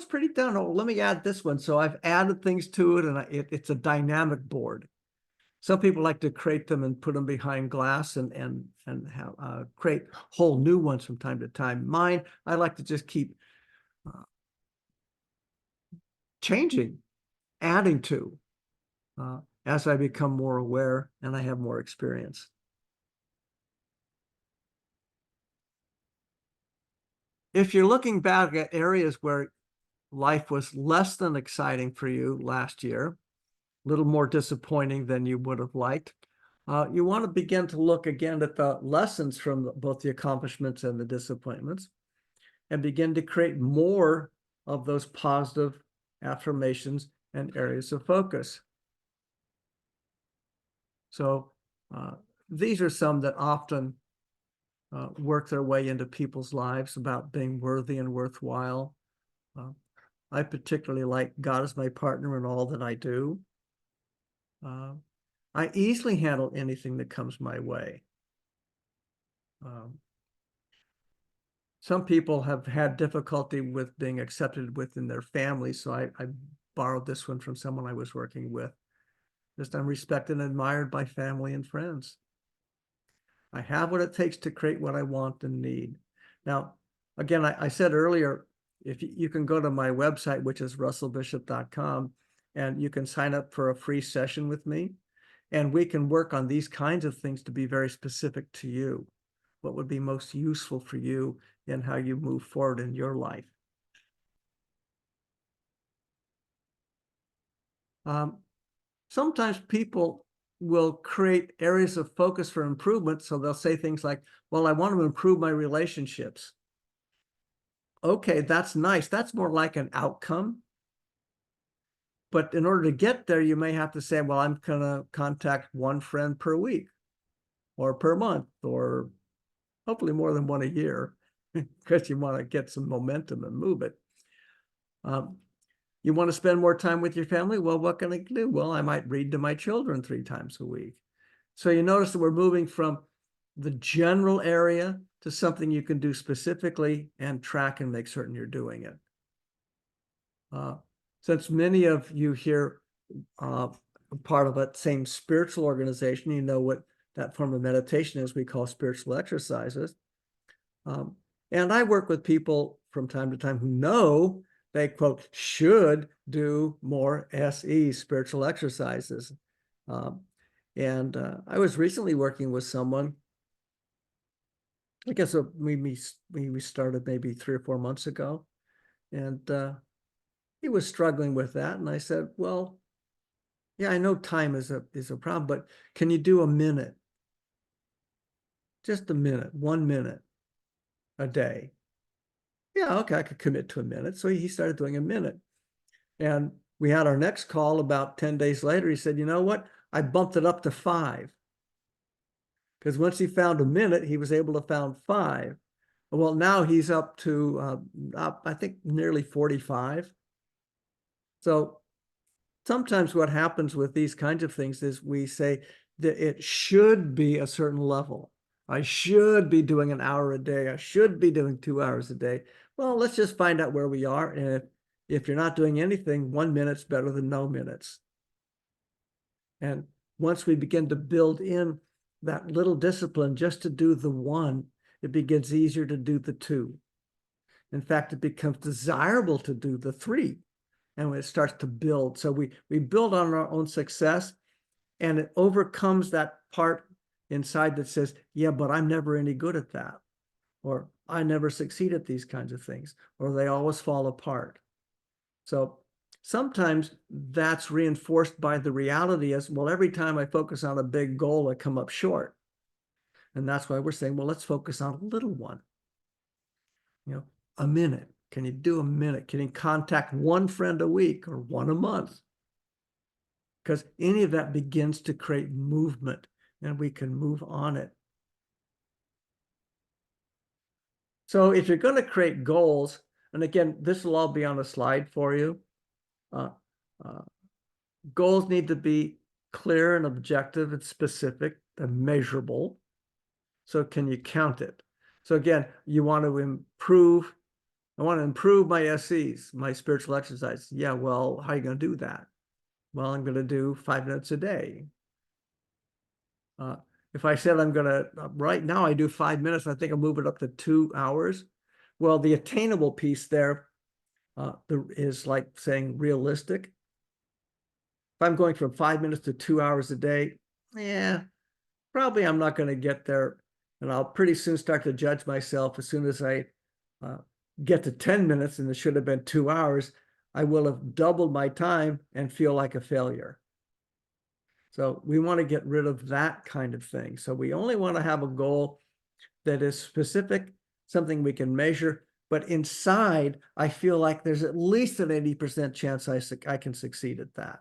pretty done. Oh, let me add this one. So I've added things to it, and it's a dynamic board. Some people like to create them and put them behind glass and have create whole new ones from time to time. Mine, I like to just keep changing, adding to as I become more aware and I have more experience. If you're looking back at areas where life was less than exciting for you last year, a little more disappointing than you would have liked, you want to begin to look again at the lessons from both the accomplishments and the disappointments and begin to create more of those positive affirmations and areas of focus. So these are some that often work their way into people's lives about being worthy and worthwhile. I particularly like God is my partner in all that I do. I easily handle anything that comes my way. Some people have had difficulty with being accepted within their family, so I borrowed this one from someone I was working with. Just I'm respected and admired by family and friends. I have what it takes to create what I want and need. Now, again, I said earlier, if you can go to my website, which is russellbishop.com, and you can sign up for a free session with me, and we can work on these kinds of things to be very specific to you. What would be most useful for you in how you move forward in your life. Sometimes people will create areas of focus for improvement. So they'll say things like, well, I want to improve my relationships. Okay, that's nice. That's more like an outcome. But in order to get there, you may have to say, well, I'm going to contact one friend per week or per month, or hopefully more than one a year, because you want to get some momentum and move it. You want to spend more time with your family? Well, what can I do? Well, I might read to my children 3 times a week. So you notice that we're moving from the general area to something you can do specifically and track and make certain you're doing it. Since many of you here are part of that same spiritual organization, you know what that form of meditation is we call spiritual exercises. And I work with people from time to time who know they, quote, should do more SE, spiritual exercises. And I was recently working with someone, I guess we started maybe 3 or 4 months ago, and he was struggling with that. And I said, well, yeah, I know time is a problem, but can you do a minute? just a minute, 1 minute a day. Yeah, okay, I could commit to a minute. So he started doing a minute. And we had our next call about 10 days later. He said, you know what? I bumped it up to 5. Because once he found a minute, he was able to found 5. Well, now he's up to, I think, nearly 45. So sometimes what happens with these kinds of things is we say that it should be a certain level. I should be doing an hour a day. I should be doing 2 hours a day. Well, let's just find out where we are. And if you're not doing anything, 1 minute's better than no minutes. And once we begin to build in that little discipline just to do the 1, it begins easier to do the 2. In fact, it becomes desirable to do the 3. And when it starts to build. So we build on our own success, and it overcomes that part inside that says, yeah, but I'm never any good at that. Or I never succeed at these kinds of things, or they always fall apart. So sometimes that's reinforced by the reality as, well, every time I focus on a big goal, I come up short. And that's why we're saying, well, let's focus on a little one. You know, a minute. Can you do a minute? Can you contact 1 friend a week or 1 a month? Because any of that begins to create movement, and we can move on it. So if you're going to create goals, and again, this will all be on a slide for you. Goals need to be clear and objective and specific and measurable. So can you count it? So again, you want to improve. I want to improve my SEs, my spiritual exercise. Yeah, well, how are you going to do that? Well, I'm going to do 5 minutes a day. If I said I'm going to, right now I do 5 minutes, I think I'll move it up to 2 hours. Well, the attainable piece there is like saying realistic. If I'm going from 5 minutes to 2 hours a day, yeah, probably I'm not going to get there. And I'll pretty soon start to judge myself as soon as I get to 10 minutes and it should have been 2 hours. I will have doubled my time and feel like a failure. So we want to get rid of that kind of thing. So we only want to have a goal that is specific, something we can measure, but inside, I feel like there's at least an 80% chance I can succeed at that.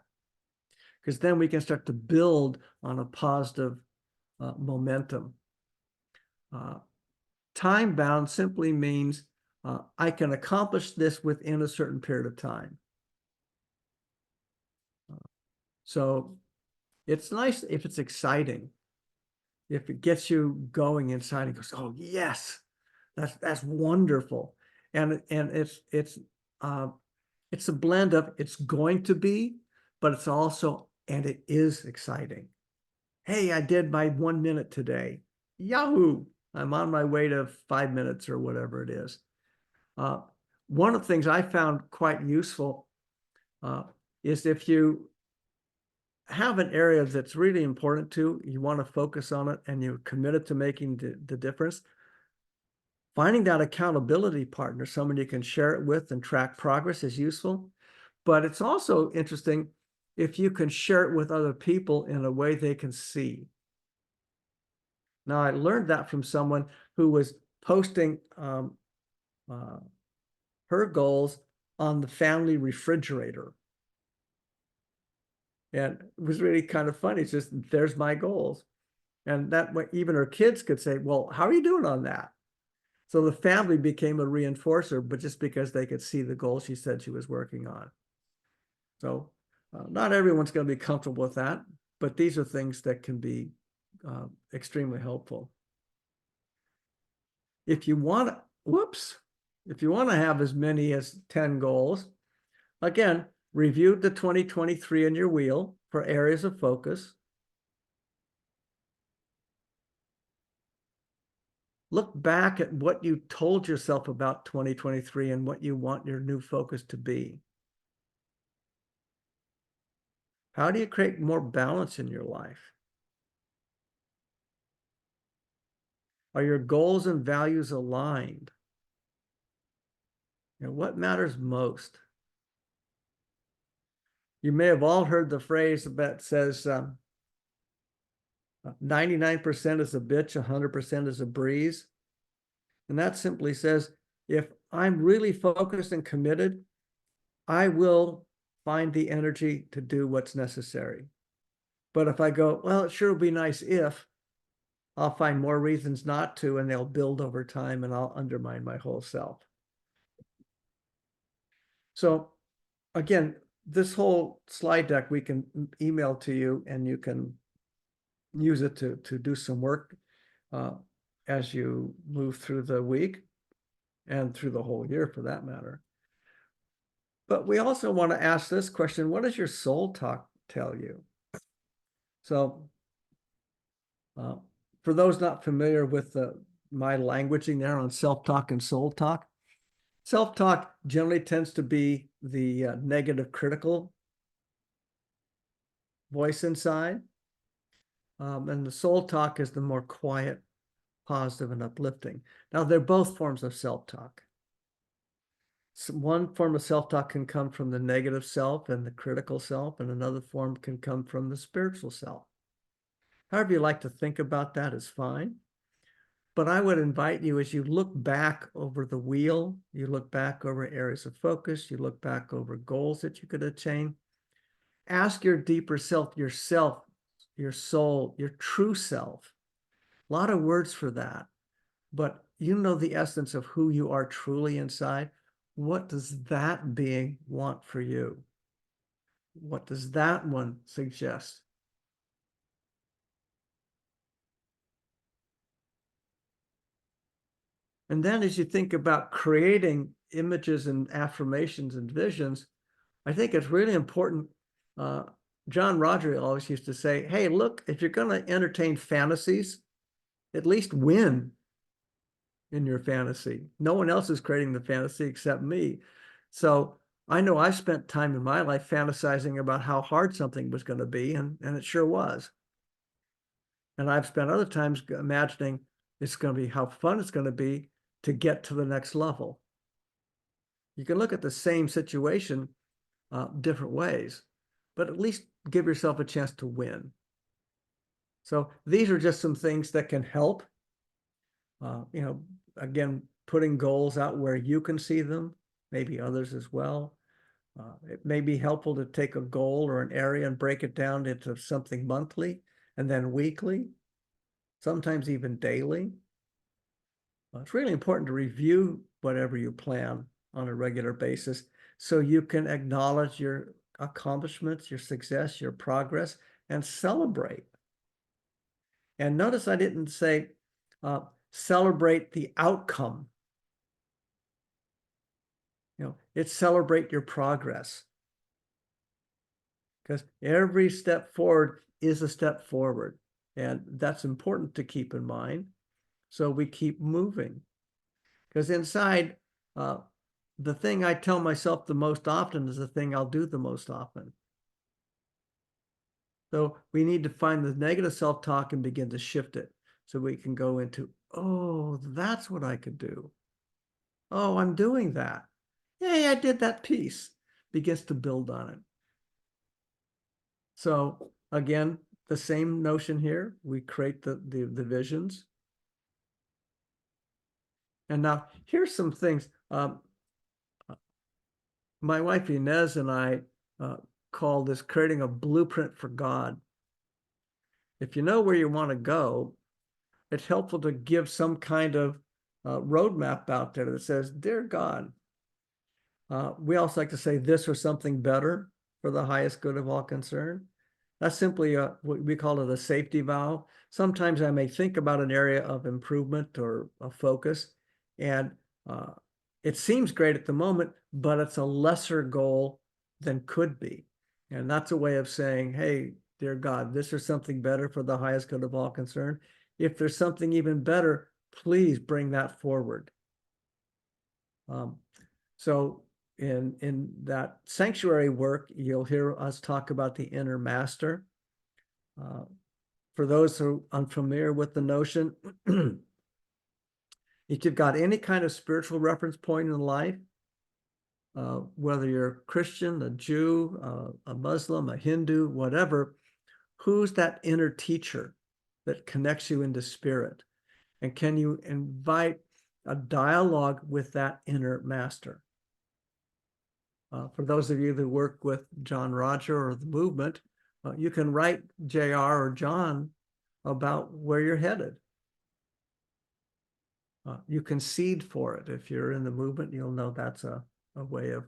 Because then we can start to build on a positive momentum. Time bound simply means I can accomplish this within a certain period of time. So it's nice if it's exciting, if it gets you going inside and goes, oh yes, that's wonderful. And it's a blend of it's going to be, but it's also, and it is exciting. Hey, I did my 1 minute today. Yahoo! I'm on my way to 5 minutes or whatever it is. One of the things I found quite useful is if you have an area that's really important to, you want to focus on it and you're committed to making the difference, finding that accountability partner, someone you can share it with and track progress is useful. But it's also interesting if you can share it with other people in a way they can see. Now, I learned that from someone who was posting her goals on the family refrigerator. And it was really kind of funny. It's just, there's my goals. And that way, even her kids could say, well, how are you doing on that? So the family became a reinforcer, but just because they could see the goal she said she was working on. So not everyone's going to be comfortable with that, but these are things that can be extremely helpful. If you want to have as many as 10 goals, again, review the 2023 in your wheel for areas of focus. Look back at what you told yourself about 2023 and what you want your new focus to be. How do you create more balance in your life? Are your goals and values aligned? And what matters most? You may have all heard the phrase that says, 99% is a bitch, 100% is a breeze. And that simply says, if I'm really focused and committed, I will find the energy to do what's necessary. But if I go, well, it sure would be nice if, I'll find more reasons not to, and they'll build over time, and I'll undermine my whole self. So again, this whole slide deck we can email to you, and you can use it to do some work as you move through the week and through the whole year for that matter. But we also want to ask this question: what does your soul talk tell you? So for those not familiar with my languaging there on self-talk and soul talk, self-talk generally tends to be the negative critical voice inside. And the soul talk is the more quiet, positive, and uplifting. Now, they're both forms of self-talk. So one form of self-talk can come from the negative self and the critical self, and another form can come from the spiritual self. However you like to think about that is fine. But I would invite you, as you look back over the wheel, you look back over areas of focus, you look back over goals that you could attain, ask your deeper self, yourself, your soul, your true self. A lot of words for that, but you know the essence of who you are truly inside. What does that being want for you? What does that one suggest? And then as you think about creating images and affirmations and visions, I think it's really important. John Roger always used to say, hey, look, if you're going to entertain fantasies, at least win in your fantasy. No one else is creating the fantasy except me. So I know I spent time in my life fantasizing about how hard something was going to be, and it sure was. And I've spent other times imagining it's going to be how fun it's going to be to get to the next level. You can look at the same situation different ways, but at least give yourself a chance to win. So these are just some things that can help. Again, putting goals out where you can see them, maybe others as well. It may be helpful to take a goal or an area and break it down into something monthly and then weekly, sometimes even daily. It's really important to review whatever you plan on a regular basis so you can acknowledge your accomplishments, your success, your progress, and celebrate. And notice I didn't say celebrate the outcome. It's celebrate your progress. Because every step forward is a step forward. And that's important to keep in mind. So we keep moving. Because inside, the thing I tell myself the most often is the thing I'll do the most often. So we need to find the negative self-talk and begin to shift it so we can go into, oh, that's what I could do. Oh, I'm doing that. Yay, I did that piece. Begins to build on it. So again, the same notion here. We create the visions. And now here's some things. My wife Inez and I call this creating a blueprint for God. If you know where you want to go, it's helpful to give some kind of roadmap out there that says, dear God, we also like to say this or something better for the highest good of all concerned. That's simply what we call it a safety valve. Sometimes I may think about an area of improvement or a focus, and it seems great at the moment, but it's a lesser goal than could be. And that's a way of saying, hey, dear God, this is something better for the highest good of all concerned. If there's something even better, please bring that forward. So in that sanctuary work, you'll hear us talk about the inner master. For those who are unfamiliar with the notion, if you've got any kind of spiritual reference point in life, whether you're a Christian, a Jew, a Muslim, a Hindu, whatever, who's that inner teacher? that connects you into spirit? And can you invite a dialogue with that inner master? For those of you that work with John Roger or the movement, you can write JR or John about where you're headed. You can seed for it. If you're in the movement, you'll know that's a way of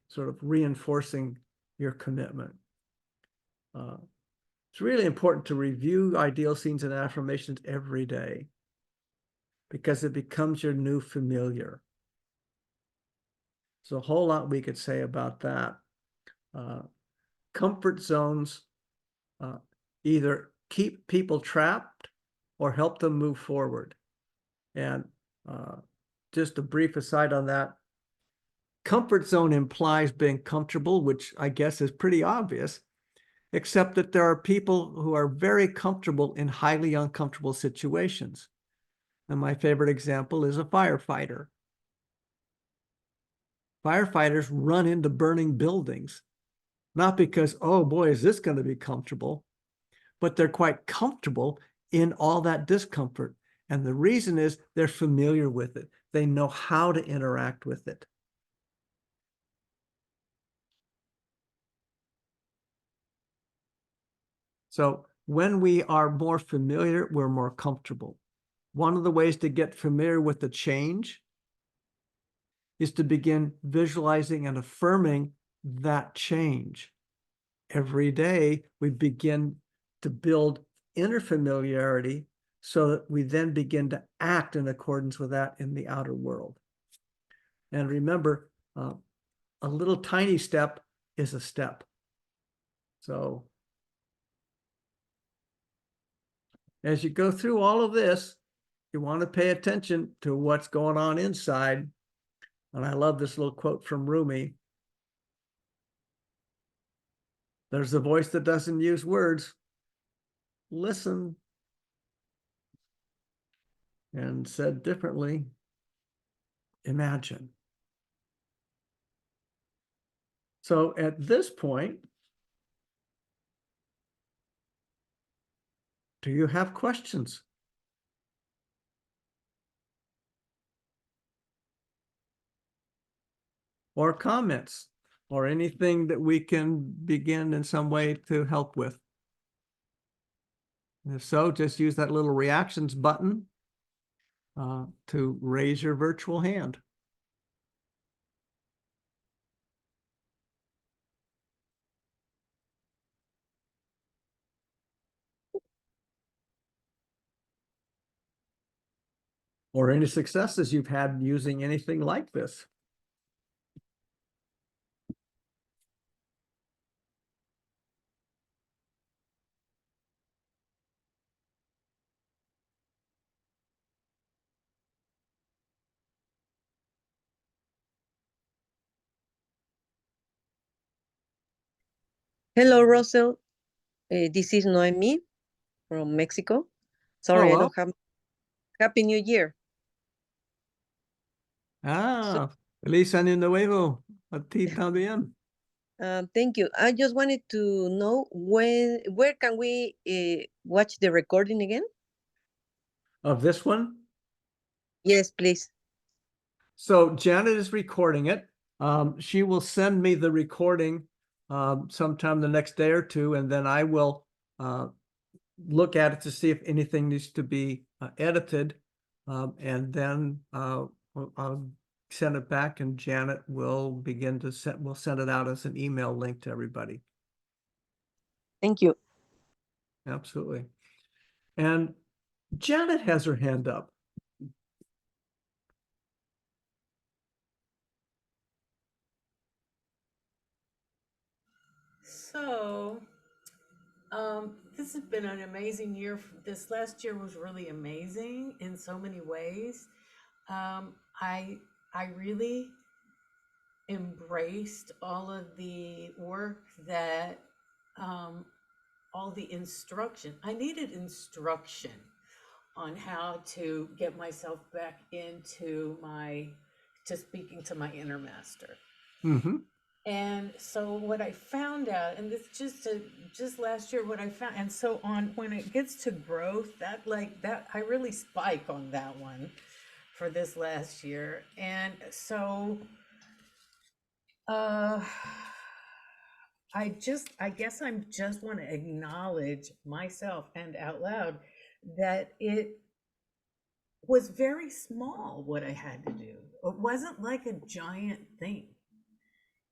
sort of reinforcing your commitment. It's really important to review ideal scenes and affirmations every day because it becomes your new familiar. There's a whole lot we could say about that. Comfort zones either keep people trapped or help them move forward. And just a brief aside on that, comfort zone implies being comfortable, which I guess is pretty obvious, except that there are people who are very comfortable in highly uncomfortable situations. And my favorite example is a firefighter. Firefighters run into burning buildings, not because, oh boy, is this going to be comfortable, but they're quite comfortable in all that discomfort. And the reason is they're familiar with it. They know how to interact with it. So when we are more familiar, we're more comfortable. One of the ways to get familiar with the change is to begin visualizing and affirming that change. Every day, we begin to build inner familiarity so that we then begin to act in accordance with that in the outer world. And remember, a little tiny step is a step. So as you go through all of this, you want to pay attention to what's going on inside. And I love this little quote from Rumi. There's a voice that doesn't use words. Listen. And said differently, imagine. So at this point, do you have questions? Or comments, or anything that we can begin in some way to help with? And if so, just use that little reactions button to raise your virtual hand. Or any successes you've had using anything like this. Hello, Russell. This is Noemi from Mexico. Sorry, I Hello. don't have. Happy New Year. Feliz Año Nuevo a ti también. Thank you. I just wanted to know where can we watch the recording again? Of this one? Yes, please. So Janet is recording it. She will send me the recording sometime the next day or two, and then I will look at it to see if anything needs to be edited, and then I'll send it back, and Janet will begin to we'll send it out as an email link to everybody. Thank you. Absolutely. And Janet has her hand up. So, this has been an amazing year. This last year was really amazing in so many ways. I really embraced all of the work that, all the instruction. I needed instruction on how to get myself back into to speaking to my inner master. Mm-hmm. And so what I found out, and this just last year, what I found, and so on, when it gets to growth, that I really spike on that one for this last year. And so uh I guess I'm just want to acknowledge myself and out loud that it was very small what I had to do. It wasn't like a giant thing.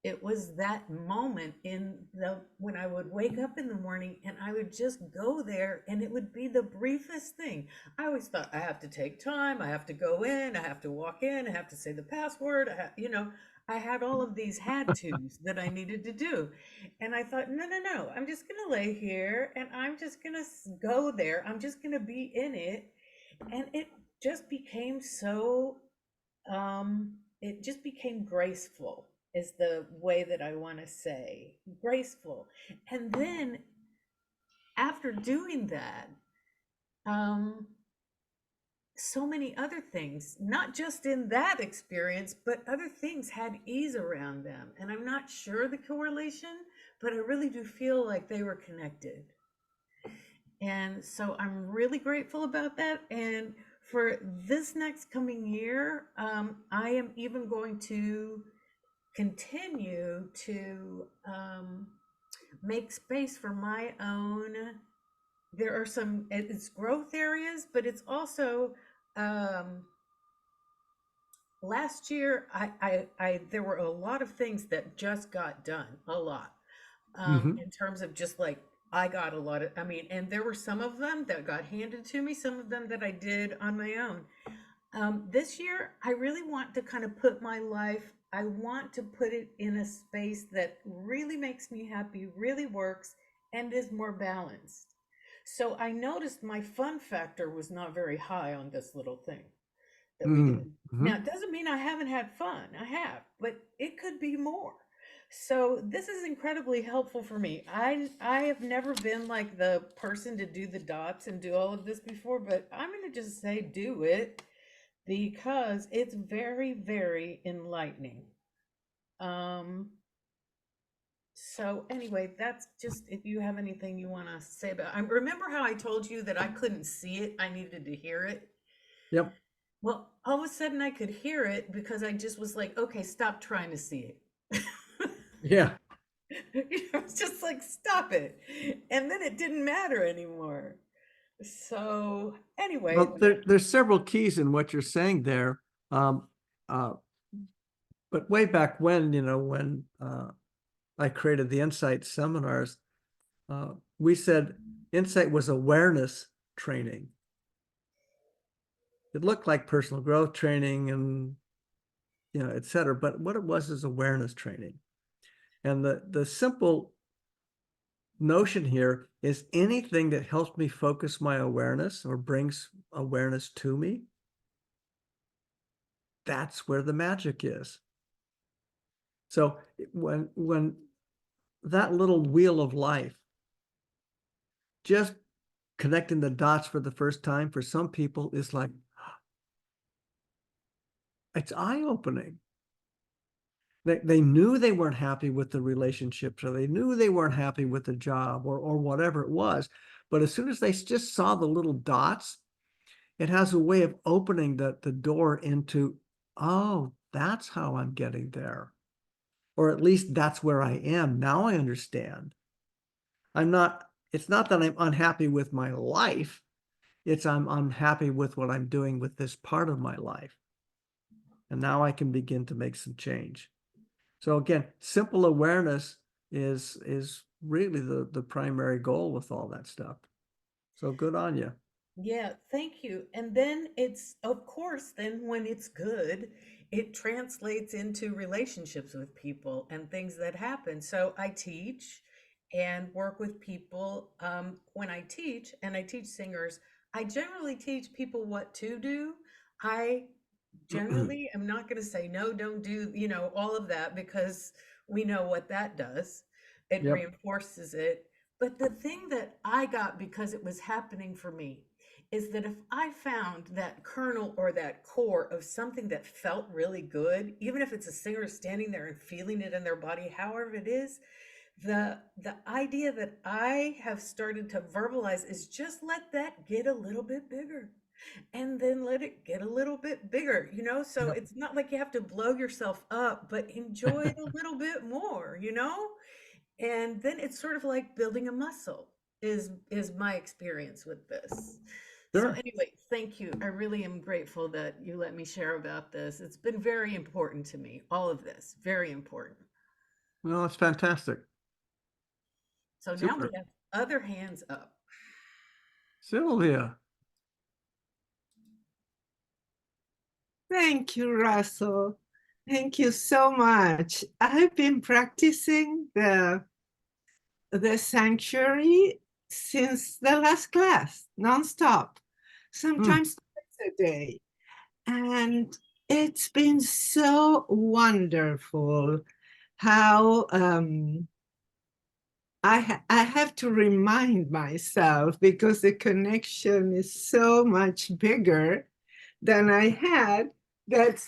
It was that moment in the when I would wake up in the morning and I would just go there and it would be the briefest thing. I always thought I have to take time, I have to go in, I have to walk in, I have to say the password, I had all of these had tos that I needed to do. And I thought, no, no, no, I'm just going to lay here and I'm just going to go there. I'm just going to be in it. And just became so it just became graceful is the way that I want to say graceful. And then after doing that, um, so many other things, not just in that experience, but other things had ease around them. And I'm not sure the correlation, but I really do feel like they were connected. And so I'm really grateful about that. And for this next coming year, I am even going to continue to make space for my own. There are it's growth areas, but it's also um, last year there were a lot of things that just got done, a lot, Hmm. in terms of just like I got a lot of, I mean, and there were some of them that got handed to me, some of them that I did on my own. This year, I really want to kind of put my life, I want to put it in a space that really makes me happy, really works, and is more balanced. So I noticed my fun factor was not very high on this little thing that we did. Hmm. Now, it doesn't mean I haven't had fun. I have, but it could be more. So this is incredibly helpful for me. I have never been like the person to do the dots and do all of this before, but I'm going to just say do it because it's very, very enlightening. Um, so anyway, that's just if you have anything you want to say about. I remember how I told you that I couldn't see it, I needed to hear it. Yep. Well, all of a sudden I could hear it because I just was like, okay, stop trying to see it. Yeah. It's just like, stop it. And then it didn't matter anymore. So, anyway, Well, there's several keys in what you're saying there. Um, uh, but way back when, when I created the Insight seminars, we said Insight was awareness training. It looked like personal growth training and, et cetera, but what it was is awareness training. And the simple notion here is anything that helps me focus my awareness or brings awareness to me, that's where the magic is. So when that little wheel of life, just connecting the dots for the first time for some people is like, it's eye-opening. They knew they weren't happy with the relationships, or they knew they weren't happy with the job, or whatever it was. But as soon as they just saw the little dots, it has a way of opening the door into, oh, that's how I'm getting there. Or at least that's where I am. Now I understand. It's not that I'm unhappy with my life. It's I'm unhappy with what I'm doing with this part of my life. And now I can begin to make some change. So again, simple awareness is really the primary goal with all that stuff. So good on you. yeah, thank you. And then it's, of course, then when it's good, it translates into relationships with people and things that happen. So I teach and work with people. When I teach, and I teach singers, I generally teach people what to do. I generally am not going to say, no, don't do, all of that because we know what that does. It Yep. reinforces it. But the thing that I got because it was happening for me is that if I found that kernel or that core of something that felt really good, even if it's a singer standing there and feeling it in their body, however it is, the idea that I have started to verbalize is just let that get a little bit bigger and then let it get a little bit bigger, so Yep. it's not like you have to blow yourself up, but enjoy it a little bit more, and then it's sort of like building a muscle is my experience with this. So Sure. anyway, thank you. I really am grateful that you let me share about this. It's been very important to me, all of this, very important. Well, that's fantastic. So now we Super. have other hands up. Sylvia. Thank you, Russell. Thank you so much. I've been practicing the sanctuary since the last class, nonstop, sometimes twice a day. And it's been so wonderful how I have to remind myself, because the connection is so much bigger than I had, that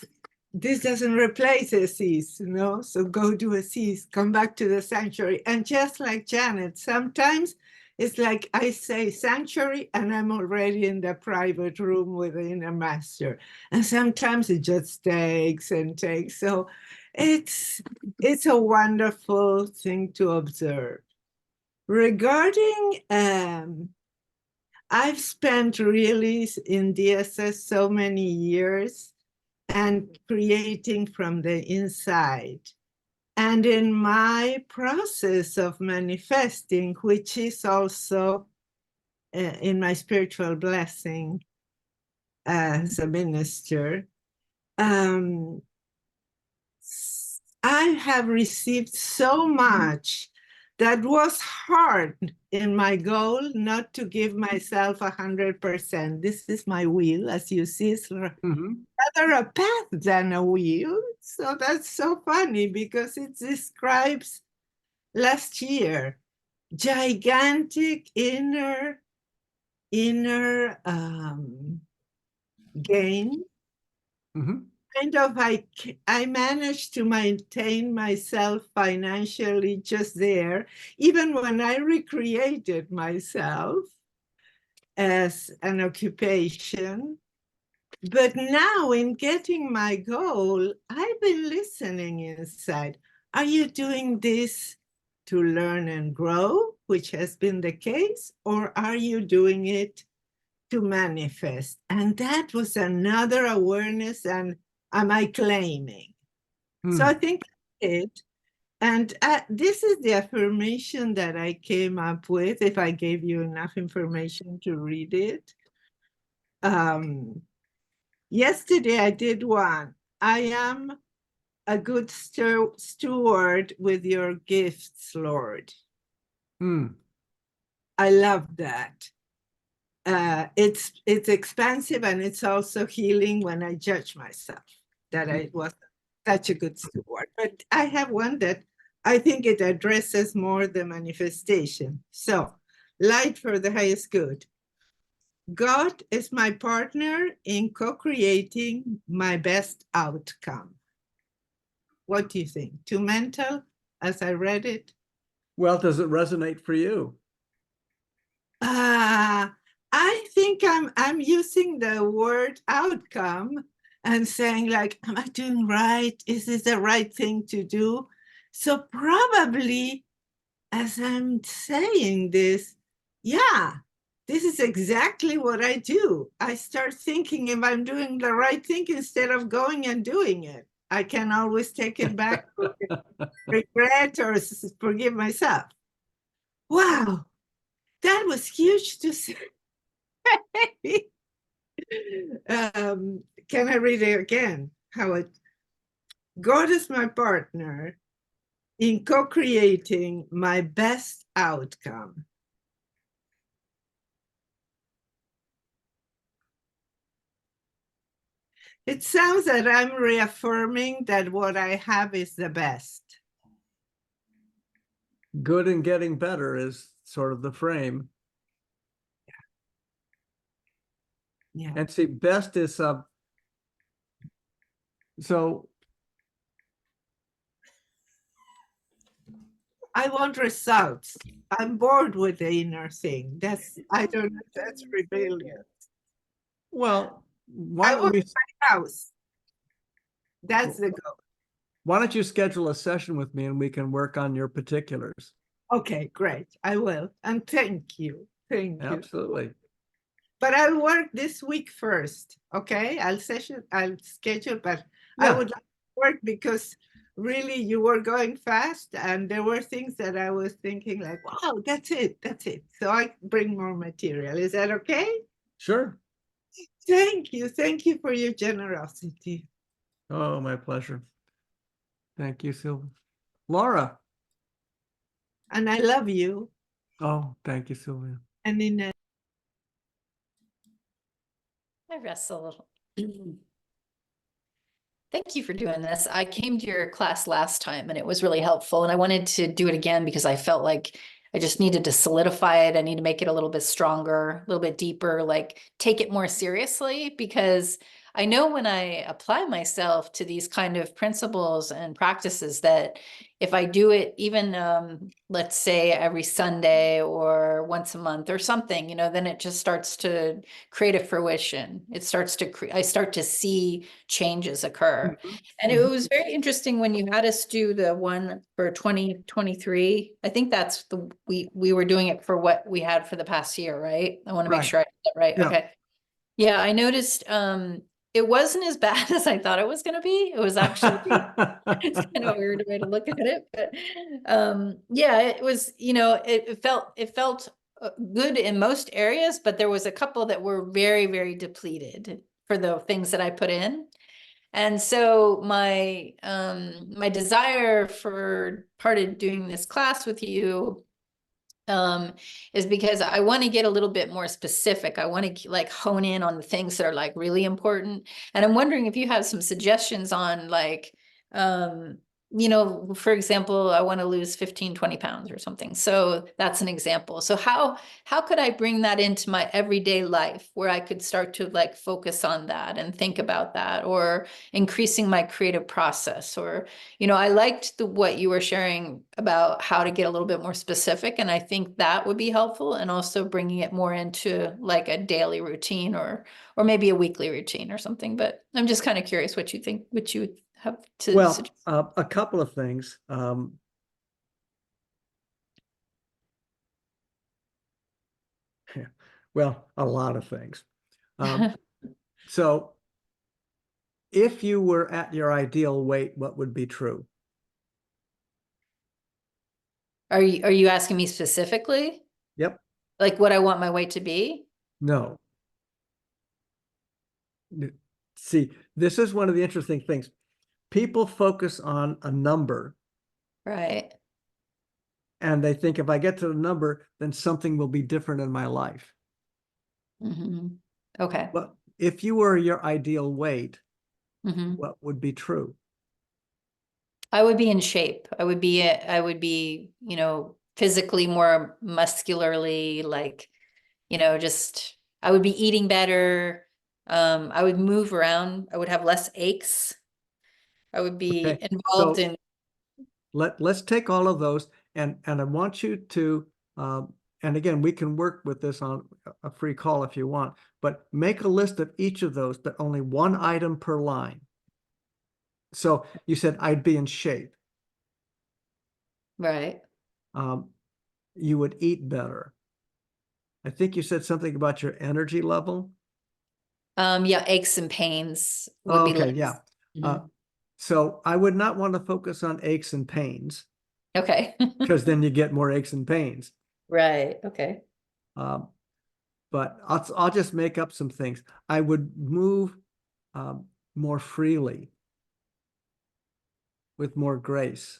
this doesn't replace a cease, so go do a cease, come back to the sanctuary. And just like Janet, sometimes it's like I say sanctuary and I'm already in the private room within a master. And sometimes it just takes and takes. So it's a wonderful thing to observe. Regarding I've spent really in DSS so many years and creating from the inside. And in my process of manifesting, which is also in my spiritual blessing as a minister, I have received so much that was hard in my goal not to give myself 100%. This is my will, as you see, it's rather a path than a wheel. So that's so funny, because it describes last year, gigantic inner gain. Kind of I managed to maintain myself financially just there, even when I recreated myself as an occupation. But now, in getting my goal, I've been listening inside. Are you doing this to learn and grow, which has been the case, or are you doing it to manifest? And that was another awareness. And am I claiming? So I think it. And this is the affirmation that I came up with, if I gave you enough information to read it. Yesterday I did one. I am a good steward with your gifts, Lord. I love that. It's expansive, and it's also healing when I judge myself that I wasn't such a good steward. But I have one that I think it addresses more the manifestation. So, light for the highest good. God is my partner in co-creating my best outcome. What do you think? Too mental as I read it? Well, does it resonate for you? I think I'm using the word outcome and saying, like, am I doing right? Is this the right thing to do? So probably as I'm saying this, yeah, this is exactly what I do. I start thinking if I'm doing the right thing instead of going and doing it. I can always take it back, regret, or forgive myself. Wow, that was huge to say. Can I read it again? God is my partner in co-creating my best outcome. It sounds that I'm reaffirming that what I have is the best. Good and getting better is sort of the frame. Yeah. And see, best is, so I want results. I'm bored with the inner thing. I don't know, that's rebellion. well, why I don't want we, my house. That's the goal. why don't you schedule a session with me and we can work on your particulars? Okay, great. I will. And thank you. Thank you. Absolutely. But I'll work this week first. Okay. I'll schedule, but I Yeah. would like to work because really you were going fast and there were things that I was thinking like, wow, that's it. That's it. So I bring more material. Is that okay? Sure. Thank you. Thank you for your generosity. Oh, my pleasure. Thank you, Sylvia. Laura. And I love you. Oh, thank you, Sylvia. And in a Hi, Russell. Thank you for doing this. I came to your class last time and it was really helpful. And I wanted to do it again because I felt like I just needed to solidify it. I need to make it a little bit stronger, a little bit deeper, like take it more seriously, because I know when I apply myself to these kind of principles and practices that if I do it even, let's say every Sunday or once a month or something, you know, then it just starts to create a fruition. It starts to, I start to see changes occur. And it was very interesting when you had us do the one for 2023. I think that's the, we were doing it for what we had for the past year, right? I want to make Right. sure I did that right. Yeah. Okay. Yeah, I noticed it wasn't as bad as I thought it was going to be. It was actually it's kind of a weird way to look at it, but yeah, it was, you know, it felt good in most areas, but there was a couple that were very, very depleted for the things that I put in. And so my my desire for part of doing this class with you is because I want to get a little bit more specific. I want to like hone in on the things that are like really important. And I'm wondering if you have some suggestions on like, you know, for example, I want to lose 15, 20 pounds or something. So that's an example. So how could I bring that into my everyday life where I could start to like focus on that and think about that, or increasing my creative process? Or, you know, I liked what you were sharing about how to get a little bit more specific. And I think that would be helpful. And also bringing it more into like a daily routine or maybe a weekly routine or something. But I'm just kind of curious what you think, what you have to Well, suggest. a couple of things. Well, a lot of things. So if you were at your ideal weight, what would be true? Are you asking me specifically? Yep. Like what I want my weight to be? No. See, this is one of the interesting things. People focus on a number Right. and they think if I get to the number, then something will be different in my life. Mm-hmm. Okay. But if you were your ideal weight, Mm-hmm. what would be true? I would be in shape. I would be, you know, physically more muscularly, like, you know, just, I would be eating better. I would move around. I would have less aches. I would be Okay. involved So in. let's take all of those and I want you to, and again, we can work with this on a free call if you want, but make a list of each of those, but only one item per line. So you said I'd be in shape. Right. You would eat better. I think you said something about your energy level. Yeah, aches and pains would be Okay, less. yeah. Mhm. So I would not want to focus on aches and pains Okay. because then you get more aches and pains. Right. Okay. But I'll just make up some things. I would move more freely with more grace.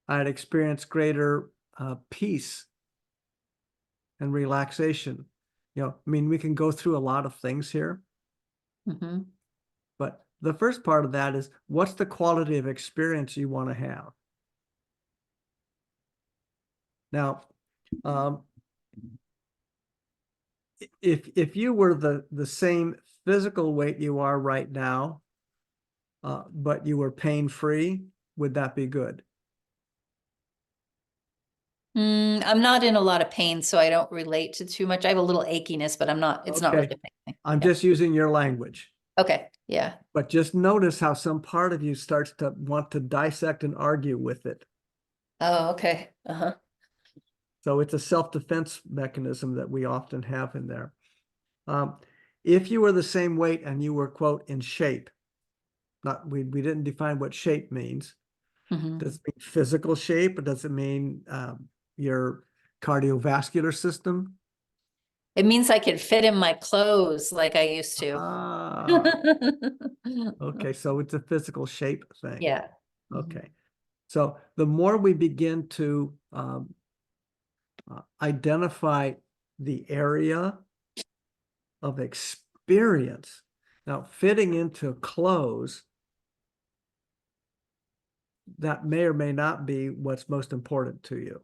I'd experience greater peace and relaxation. You know, I mean, we can go through a lot of things here, Mm-hmm. but the first part of that is what's the quality of experience you want to have? Now, if you were the same physical weight you are right now, but you were pain-free, would that be good? I'm not in a lot of pain, so I don't relate to too much. I have a little achiness, but it's not really Okay. affecting. I'm Yeah. just using your language. Okay, yeah. But just notice how some part of you starts to want to dissect and argue with it. Oh, okay. Uh-huh. So it's a self-defense mechanism that we often have in there. If you were the same weight and you were, quote, in shape, we didn't define what shape means. Mhm. Does it mean physical shape, or does it mean your cardiovascular system? It means I can fit in my clothes like I used to. Ah, okay, so it's a physical shape thing. Yeah. Mhm. Okay. So the more we begin to identify the area of experience, now fitting into clothes, that may or may not be what's most important to you.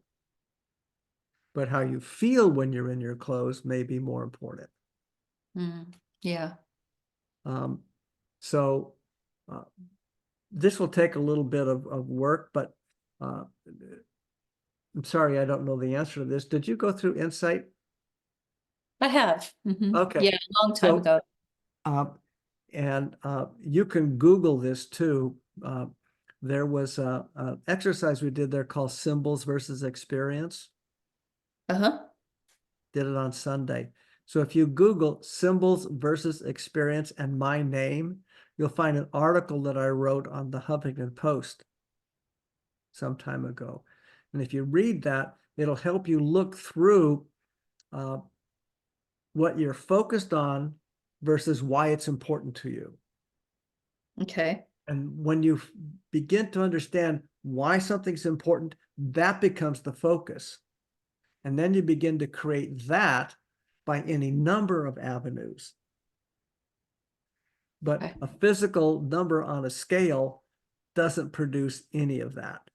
But how you feel when you're in your clothes may be more important. Yeah. So this will take a little bit of work, but I'm sorry, I don't know the answer to this. Did you go through Insight? I have. Mhm. Okay. Yeah, a long time So, ago. And you can Google this too. There was a exercise we did there called Symbols versus Experience. Uh-huh. Did it on Sunday. So if you Google Symbols versus Experience and my name, you'll find an article that I wrote on the Huffington Post some time ago. And if you read that, it'll help you look through what you're focused on versus why it's important to you. Okay. And when you begin to understand why something's important, that becomes the focus. And then you begin to create that by any number of avenues. But Okay. a physical number on a scale doesn't produce any of that.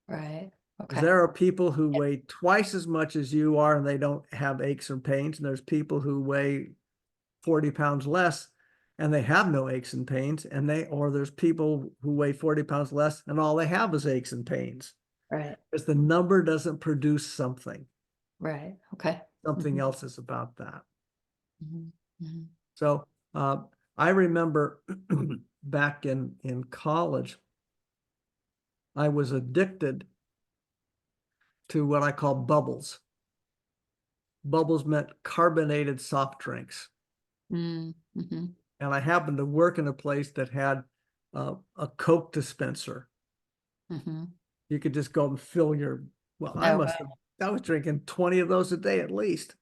Right. Because Okay. there are people who Yep. weigh twice as much as you are and they don't have aches or pains. And there's people who weigh 40 pounds less and they have no aches and pains. Or there's people who weigh 40 pounds less and all they have is aches and pains. Right. Because the number doesn't produce something. Right. Okay. Something Mhm. else is about that. Mhm. Mhm. So I remember back in college, I was addicted to what I call bubbles. Bubbles meant carbonated soft drinks. Mhm. And I happened to work in a place that had a Coke dispenser. Mhm. You could just go and fill your, well, I Oh, was drinking 20 of those a day at least.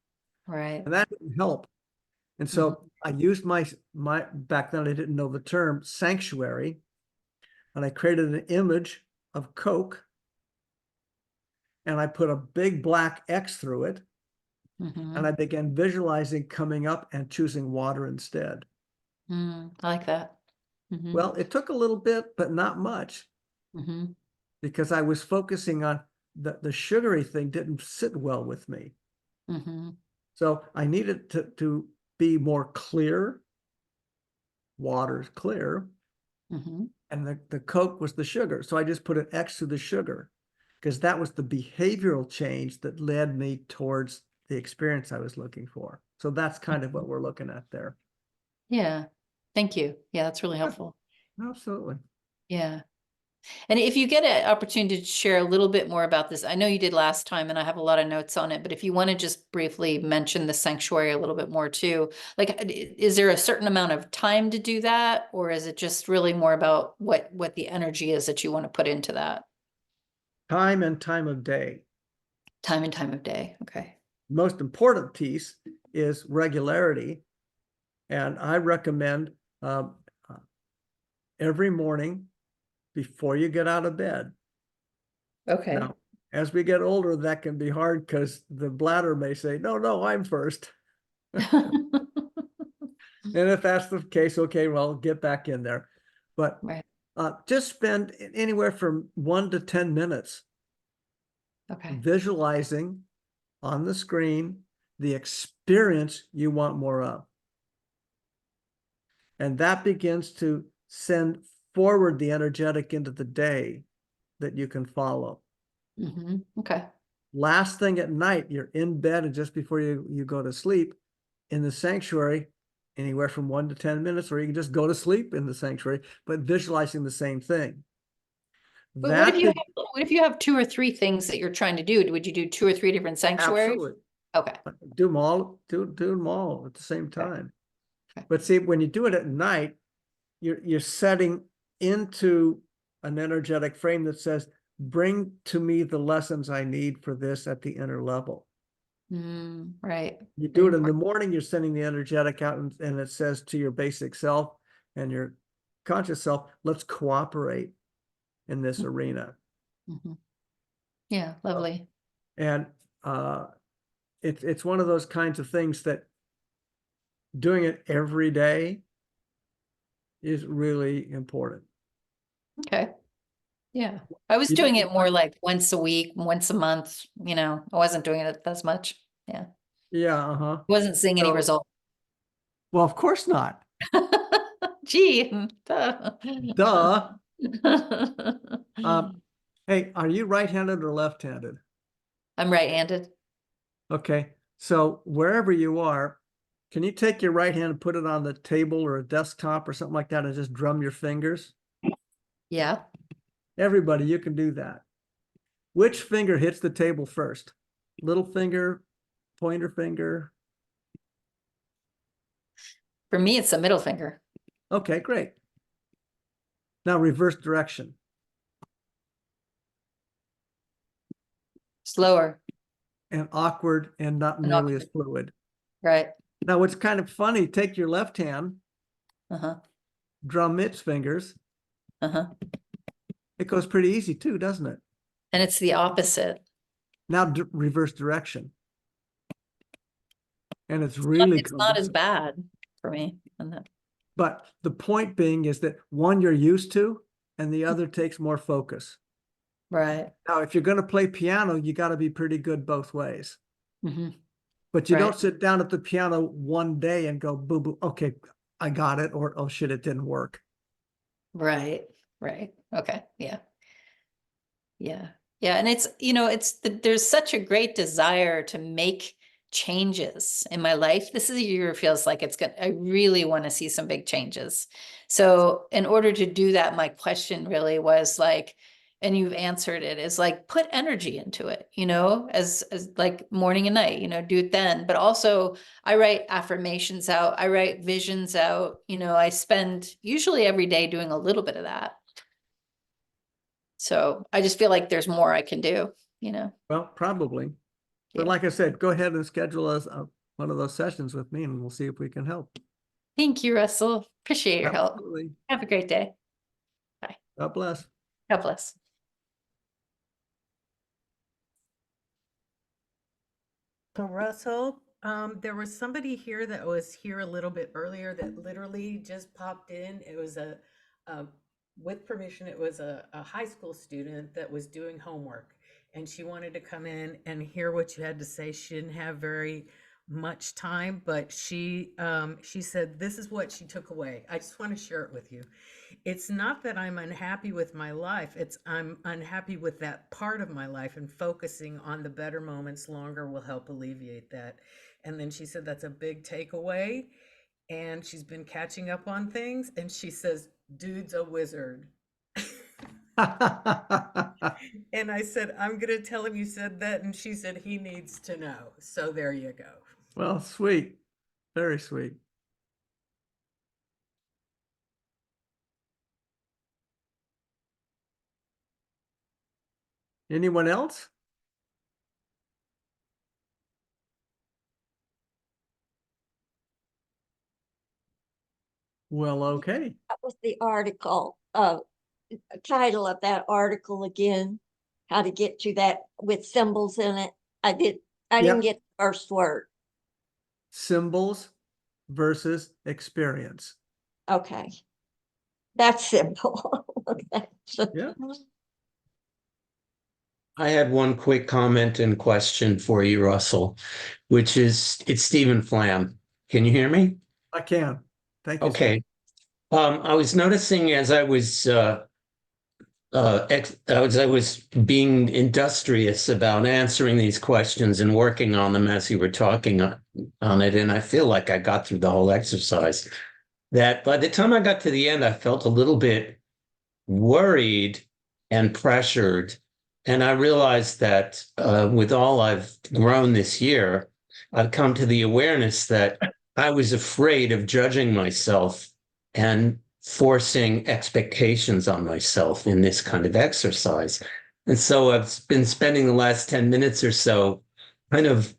right. And that didn't help. And so I used my, back then I didn't know the term, sanctuary. And I created an image of Coke. And I put a big black X through it. Mhm. And I began visualizing coming up and choosing water instead. I like that. Mhm. Well, it took a little bit, but not much, Mhm. because I was focusing on the sugary thing didn't sit well with me. Mhm. So I needed to be more clear. Water's clear. Mhm. And the Coke was the sugar. So I just put an X to the sugar because that was the behavioral change that led me towards the experience I was looking for. So that's kind of what we're looking at there. Yeah. Thank you. Yeah, that's really helpful. Absolutely. Yeah. And if you get an opportunity to share a little bit more about this, I know you did last time and I have a lot of notes on it, but if you want to just briefly mention the sanctuary a little bit more too, like, is there a certain amount of time to do that? Or is it just really more about what the energy is that you want to put into that? Time and time of day. Time and time of day. Okay. Most important piece is regularity. And I recommend every morning before you get out of bed. Okay. Now, as we get older, that can be hard because the bladder may say, no, I'm first. And if that's the case, okay, well, get back in there. But Right. just spend anywhere from 1 to 10 minutes Okay. visualizing on the screen the experience you want more of. And that begins to send forward the energetic into the day that you can follow. Okay. Last thing at night, you're in bed, and just before you go to sleep in the sanctuary, anywhere from 1 to 10 minutes, or you can just go to sleep in the sanctuary, but visualizing the same thing. But what if you have 2 or 3 things that you're trying to do? Would you do 2 or 3 different sanctuaries? Absolutely. Okay. Do them all, do them all at the same time. Okay. But see, when you do it at night, you're setting into an energetic frame that says, bring to me the lessons I need for this at the inner level. Right. You do it in the morning, you're sending the energetic out, and it says to your basic self and your conscious self, let's cooperate in this arena. Yeah, lovely. And it's one of those kinds of things that doing it every day is really important. Okay. Yeah. I was You doing didn't it more like once a week, once a month, I wasn't doing it as much. Yeah. Yeah, uh-huh. Wasn't seeing any So- result. Well, of course not. Gee. Duh. Duh. Hey, are you right-handed or left-handed? I'm right-handed. Okay, so wherever you are, can you take your right hand and put it on the table or a desktop or something like that and just drum your fingers? Yeah. Everybody, you can do that. Which finger hits the table first? Little finger, pointer finger? For me, it's the middle finger. Okay, great. Now reverse direction. Slower. And awkward and not And nearly as awkward. fluid. Right. Now, what's kind of funny, take your left hand, Uh-huh. drum its fingers. Uh-huh. It goes pretty easy too, doesn't it? And it's the opposite. Now reverse direction. And it's really It's not as bad for me. But the point being is that one you're used to and the other takes more focus. Right. Now, if you're going to play piano, you got to be pretty good both ways. But you Right. don't sit down at the piano one day and go, boo, boo, okay, I got it. Or, oh shit, it didn't work. Right. Right. Okay. Yeah. Yeah. Yeah. And there's such a great desire to make changes in my life. This is a year feels like I really want to see some big changes. So in order to do that, my question really was like, and you've answered it, is like, put energy into it, as like morning and night, do it then. But also I write affirmations out, I write visions out, I spend usually every day doing a little bit of that. So I just feel like there's more I can do, Well, probably. But Yeah. like I said, go ahead and schedule us one of those sessions with me and we'll see if we can help. Thank you, Russell. Appreciate your help. Absolutely. Have a great day. God bless. God bless. So Russell, there was somebody here that was here a little bit earlier that literally just popped in. It was with permission, it was a high school student that was doing homework, and she wanted to come in and hear what you had to say. She didn't have very much time, but she said this is what she took away. I just want to share it with you. It's not that I'm unhappy with my life. It's I'm unhappy with that part of my life, and focusing on the better moments longer will help alleviate that. And then she said that's a big takeaway, and she's been catching up on things, and she says, dude's a wizard. And I said, I'm going to tell him you said that. And she said, he needs to know. So there you go. Well, sweet. Very sweet. Anyone else? Well, okay. That was the article, title of that article again, how to get to that with symbols in it. I didn't Yep. get the first word. Symbols versus experience. Okay. That's simple. Okay. Yeah. I had one quick comment and question for you, Russell, which is, it's Stephen Flam. Can you hear me? I can. Thank you. Steve. Okay. I was noticing as I was as I was being industrious about answering these questions and working on them as you were talking on it, and I feel like I got through the whole exercise, that by the time I got to the end, I felt a little bit worried and pressured. And I realized that with all I've grown this year, I've come to the awareness that I was afraid of judging myself and forcing expectations on myself in this kind of exercise. And so I've been spending the last 10 minutes or so kind of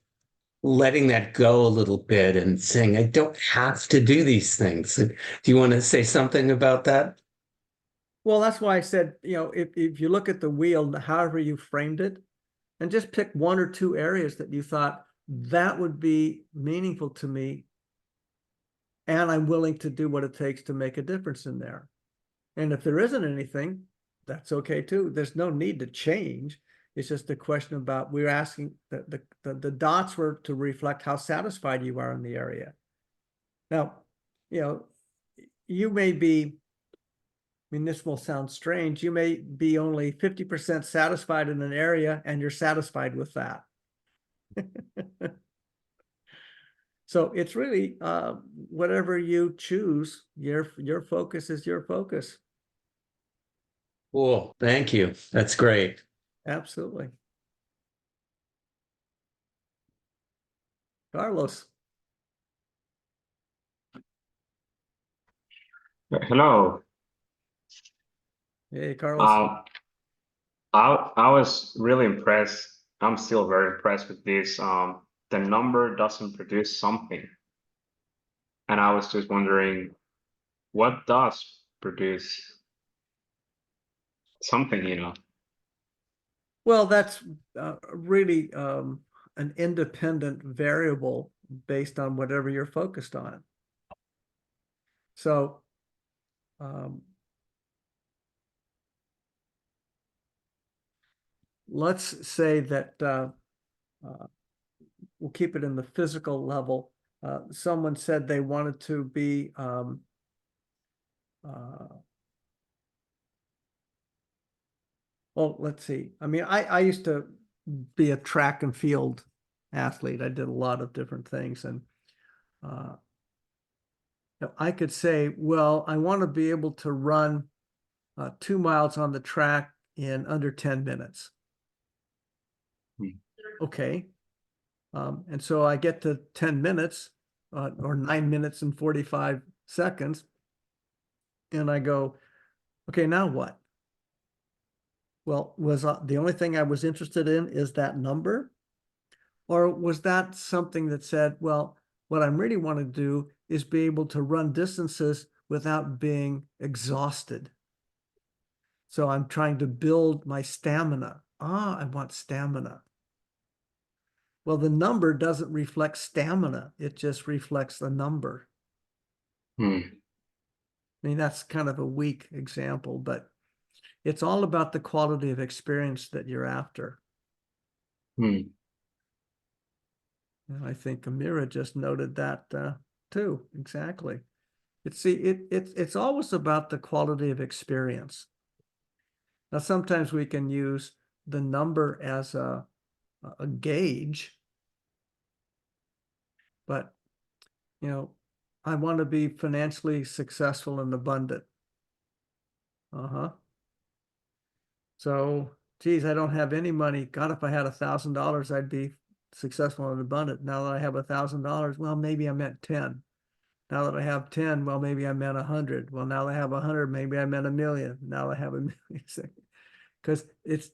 letting that go a little bit and saying, I don't have to do these things. Do you want to say something about that? Well, that's why I said, you know, if you look at the wheel, however you framed it, and just pick one or two areas that you thought that would be meaningful to me, and I'm willing to do what it takes to make a difference in there. And if there isn't anything, that's okay too. There's no need to change. It's just a question about, we're asking the dots were to reflect how satisfied you are in the area. Now, you know, you may be, I mean, this will sound strange. You may be only 50% satisfied in an area and you're satisfied with that. So it's really whatever you choose, your focus is your focus. Cool. Thank you. That's great. Absolutely. Carlos. Hello. Hey, Carlos. I was really impressed. I'm still very impressed with this. The number doesn't produce something. And I was just wondering, what does produce something, you know? Well, that's really an independent variable based on whatever you're focused on. So let's say that we'll keep it in the physical level. Someone said they wanted to be well, let's see. I mean, I used to be a track and field athlete. I did a lot of different things, and I could say, well, I want to be able to run 2 miles on the track in under 10 minutes. Okay. And so I get to 10 minutes or 9 minutes and 45 seconds. And I go, okay, now what? Well, was the only thing I was interested in is that number? Or was that something that said, well, what I really want to do is be able to run distances without being exhausted. So I'm trying to build my stamina. I want stamina. Well, the number doesn't reflect stamina. It just reflects the number. I mean, that's kind of a weak example, but it's all about the quality of experience that you're after. And I think Amira just noted that too. Exactly. It's always about the quality of experience. Now, sometimes we can use the number as a gauge, but you know, I want to be financially successful and abundant. So, geez, I don't have any money. God, if I had $1,000, I'd be successful and abundant. Now that I have $1,000, well, maybe I meant 10. Now that I have 10, well, maybe I meant 100. Well, now that I have 100, maybe I meant 1,000,000. Now I have 1,000,000. Because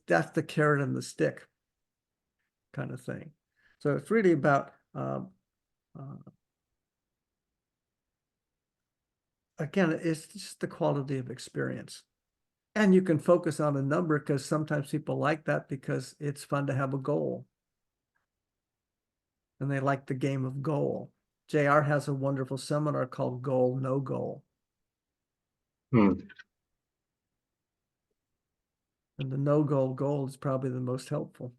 that's the carrot and the stick kind of thing. So it's really about again, it's just the quality of experience. And you can focus on a number because sometimes people like that because it's fun to have a goal. And they like the game of goal. JR has a wonderful seminar called Goal, No Goal. And the no-goal goal is probably the most helpful.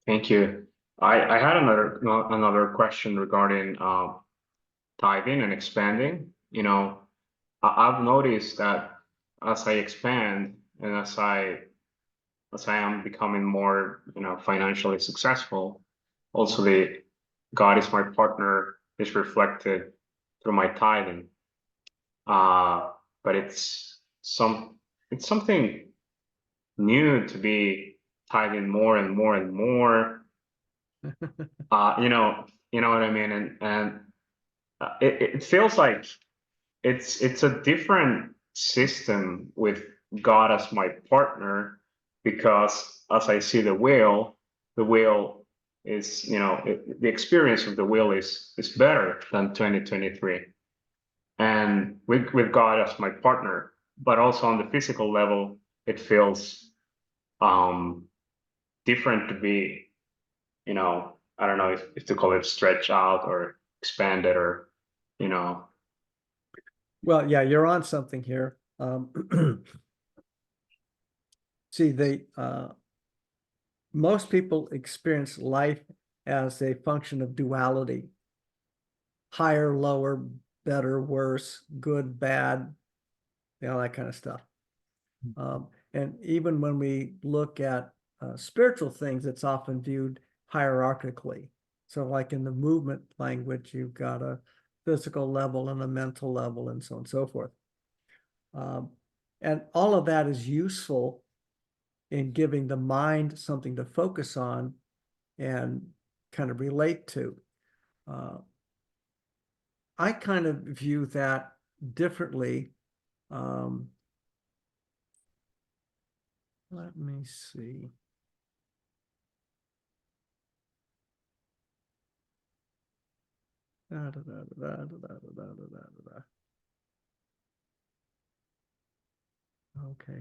Thank you. I had another question regarding tithing and expanding. You know, I've noticed that as I expand and as I am becoming more, you know, financially successful, also the God is my partner is reflected through my tithing. But it's something new to be tithing more and more and more. You know what I mean, and it feels like it's a different system with God as my partner, because as I see the wheel is, you know, the experience of the wheel is better than 2023, and with God as my partner, but also on the physical level, it feels different to be, you know, I don't know if to call it stretch out or expanded, or, you know. Well, yeah, you're on something here. See, most people experience life as a function of duality. Higher, lower, better, worse, good, bad, you know, that kind of stuff. And even when we look at spiritual things, it's often viewed hierarchically. So like in the movement language, you've got a physical level and a mental level and so on and so forth. And all of that is useful in giving the mind something to focus on and kind of relate to. I kind of view that differently. Let me see. Okay,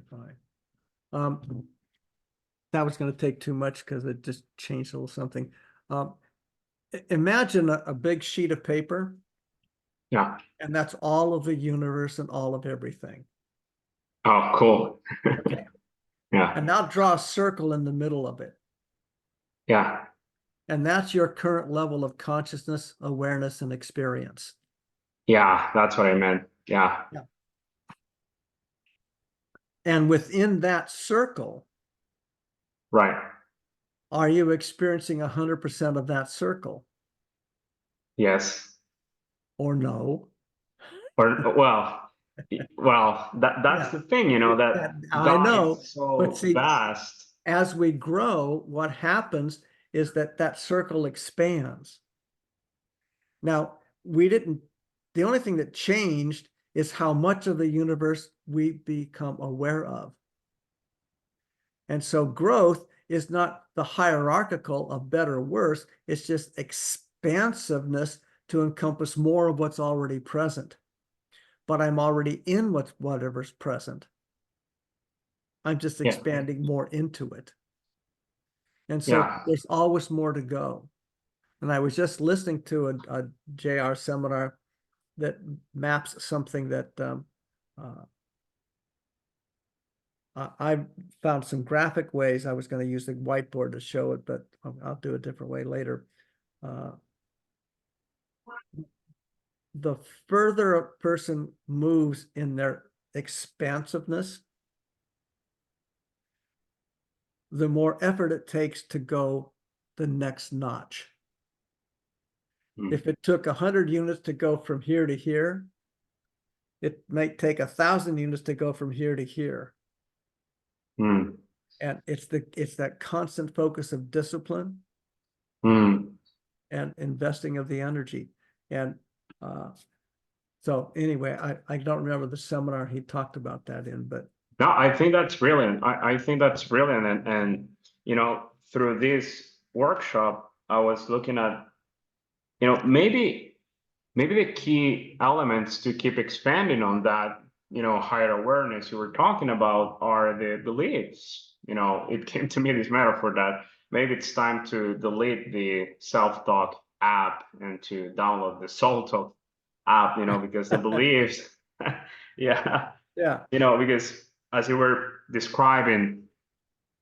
fine. That was going to take too much because it just changed a little something. Imagine a big sheet of paper. Yeah. And that's all of the universe and all of everything. Oh, cool. Okay. Yeah. And now draw a circle in the middle of it. Yeah. And that's your current level of consciousness, awareness, and experience. Yeah, that's what I meant. Yeah. Yeah. And within that circle, Right. are you experiencing 100% of that circle? Yes. Or no? Or that's the thing, you know, that I know, is so but see, vast. as we grow, what happens is that circle expands. Now, the only thing that changed is how much of the universe we become aware of. And so growth is not the hierarchical of better or worse, it's just expansiveness to encompass more of what's already present. But I'm already in whatever's present. I'm just expanding more into it. And so there's always more to go. And I was just listening to a JR seminar that maps something that I found some graphic ways. I was going to use the whiteboard to show it, but I'll do a different way later. The further a person moves in their expansiveness, the more effort it takes to go the next notch. If it took 100 units to go from here to here, it might take 1,000 units to go from here to here. And it's that constant focus of discipline and investing of the energy. And so anyway, I don't remember the seminar he talked about that in, but no, I think that's brilliant. I think that's brilliant. And you know, through this workshop, I was looking at, you know, maybe the key elements to keep expanding on that, you know, higher awareness you were talking about are the beliefs. You know, it came to me this metaphor that maybe it's time to delete the self-talk app and to download the Soul Talk up, because the beliefs, yeah, Yeah. because as you were describing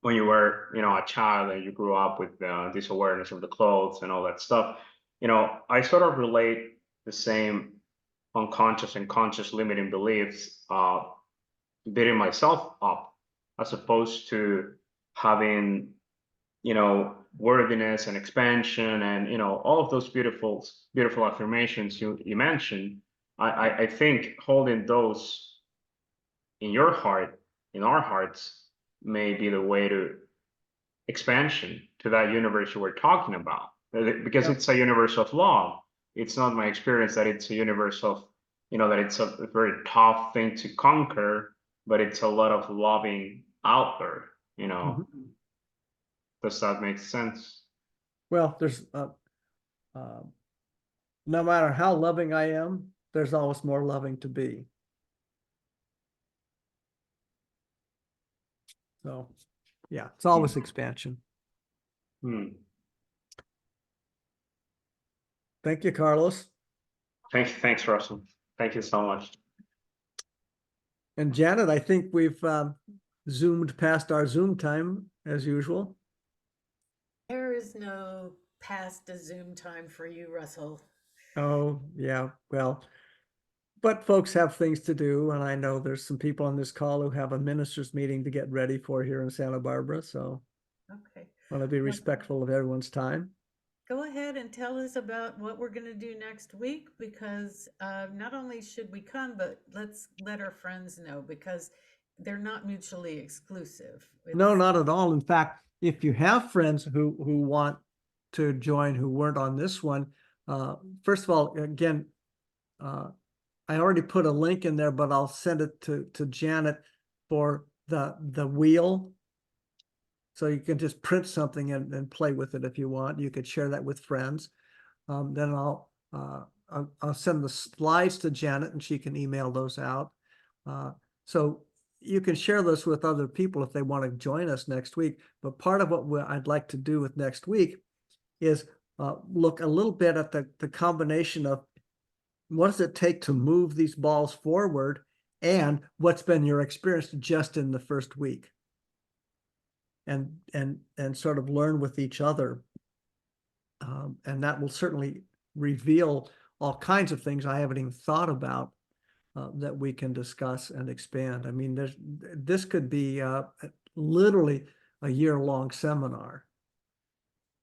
when you were, a child and you grew up with this awareness of the clothes and all that stuff, I sort of relate the same unconscious and conscious limiting beliefs beating myself up, as opposed to having, worthiness and expansion and, all of those beautiful affirmations you mentioned. I think holding those in your heart, in our hearts, may be the way to expansion to that universe you were talking about, because Yep. it's a universe of love. It's not my experience that it's a universe of, that it's a very tough thing to conquer, but it's a lot of loving out there. Mhm. Does that make sense? Well, there's no matter how loving I am, there's always more loving to be. So, yeah, it's always expansion. Hmm. Thank you, Carlos. Thanks, Russell. Thank you so much. And Janet, I think we've zoomed past our Zoom time as usual. There is no past a Zoom time for you, Russell. Oh, yeah, well, but folks have things to do, and I know there's some people on this call who have a ministers' meeting to get ready for here in Santa Barbara, so Okay. I want to be Well, respectful of everyone's time. go ahead and tell us about what we're going to do next week, because not only should we come, but let's let our friends know, because they're not mutually exclusive. No, It's, not at all. In fact, if you have friends who want to join who weren't on this one, first of all, again, I already put a link in there, but I'll send it to Janet for the wheel. So you can just print something and play with it if you want. You could share that with friends. Then I'll send the slides to Janet and she can email those out. So you can share this with other people if they want to join us next week. But part of what I'd like to do with next week is look a little bit at the combination of what does it take to move these balls forward, and what's been your experience just in the first week, and sort of learn with each other. And that will certainly reveal all kinds of things I haven't even thought about that we can discuss and expand. I mean, this could be literally a year-long seminar.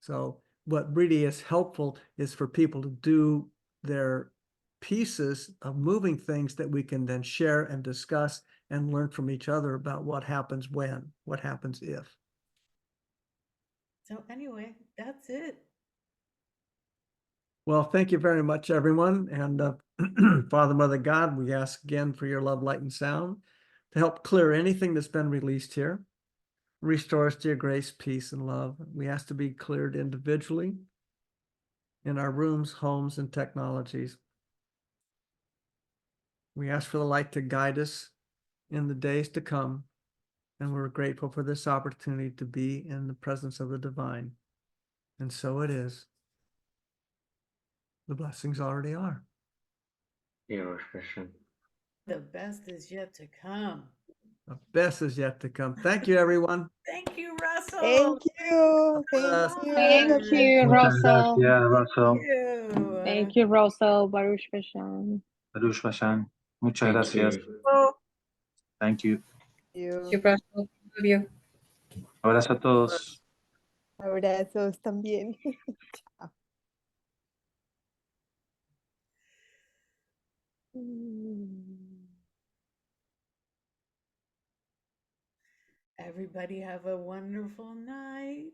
So what really is helpful is for people to do their pieces of moving things that we can then share and discuss and learn from each other about what happens when, what happens if. so anyway, that's it. Well, thank you very much, everyone. And Father, Mother God, we ask again for your love, light, and sound to help clear anything that's been released here. Restore us to your grace, peace, and love. We ask to be cleared individually in our rooms, homes, and technologies. We ask for the light to guide us in the days to come, and we're grateful for this opportunity to be in the presence of the divine. And so it is. The blessings already are. Yeah, Christian. The best is yet to come. The best is yet to come. Thank you, everyone. Thank you, Russell. Thank you. Yes. Thank you. Thank you, Muchas Russell. gracias, Russell. You. Thank you, Russell. Baruch Hashem. Baruch Hashem. Muchas Thank gracias. you. Thank you. Thank you, Russell. Love you. Abrazo a todos. Abrazos también. Chao. Everybody have a wonderful night.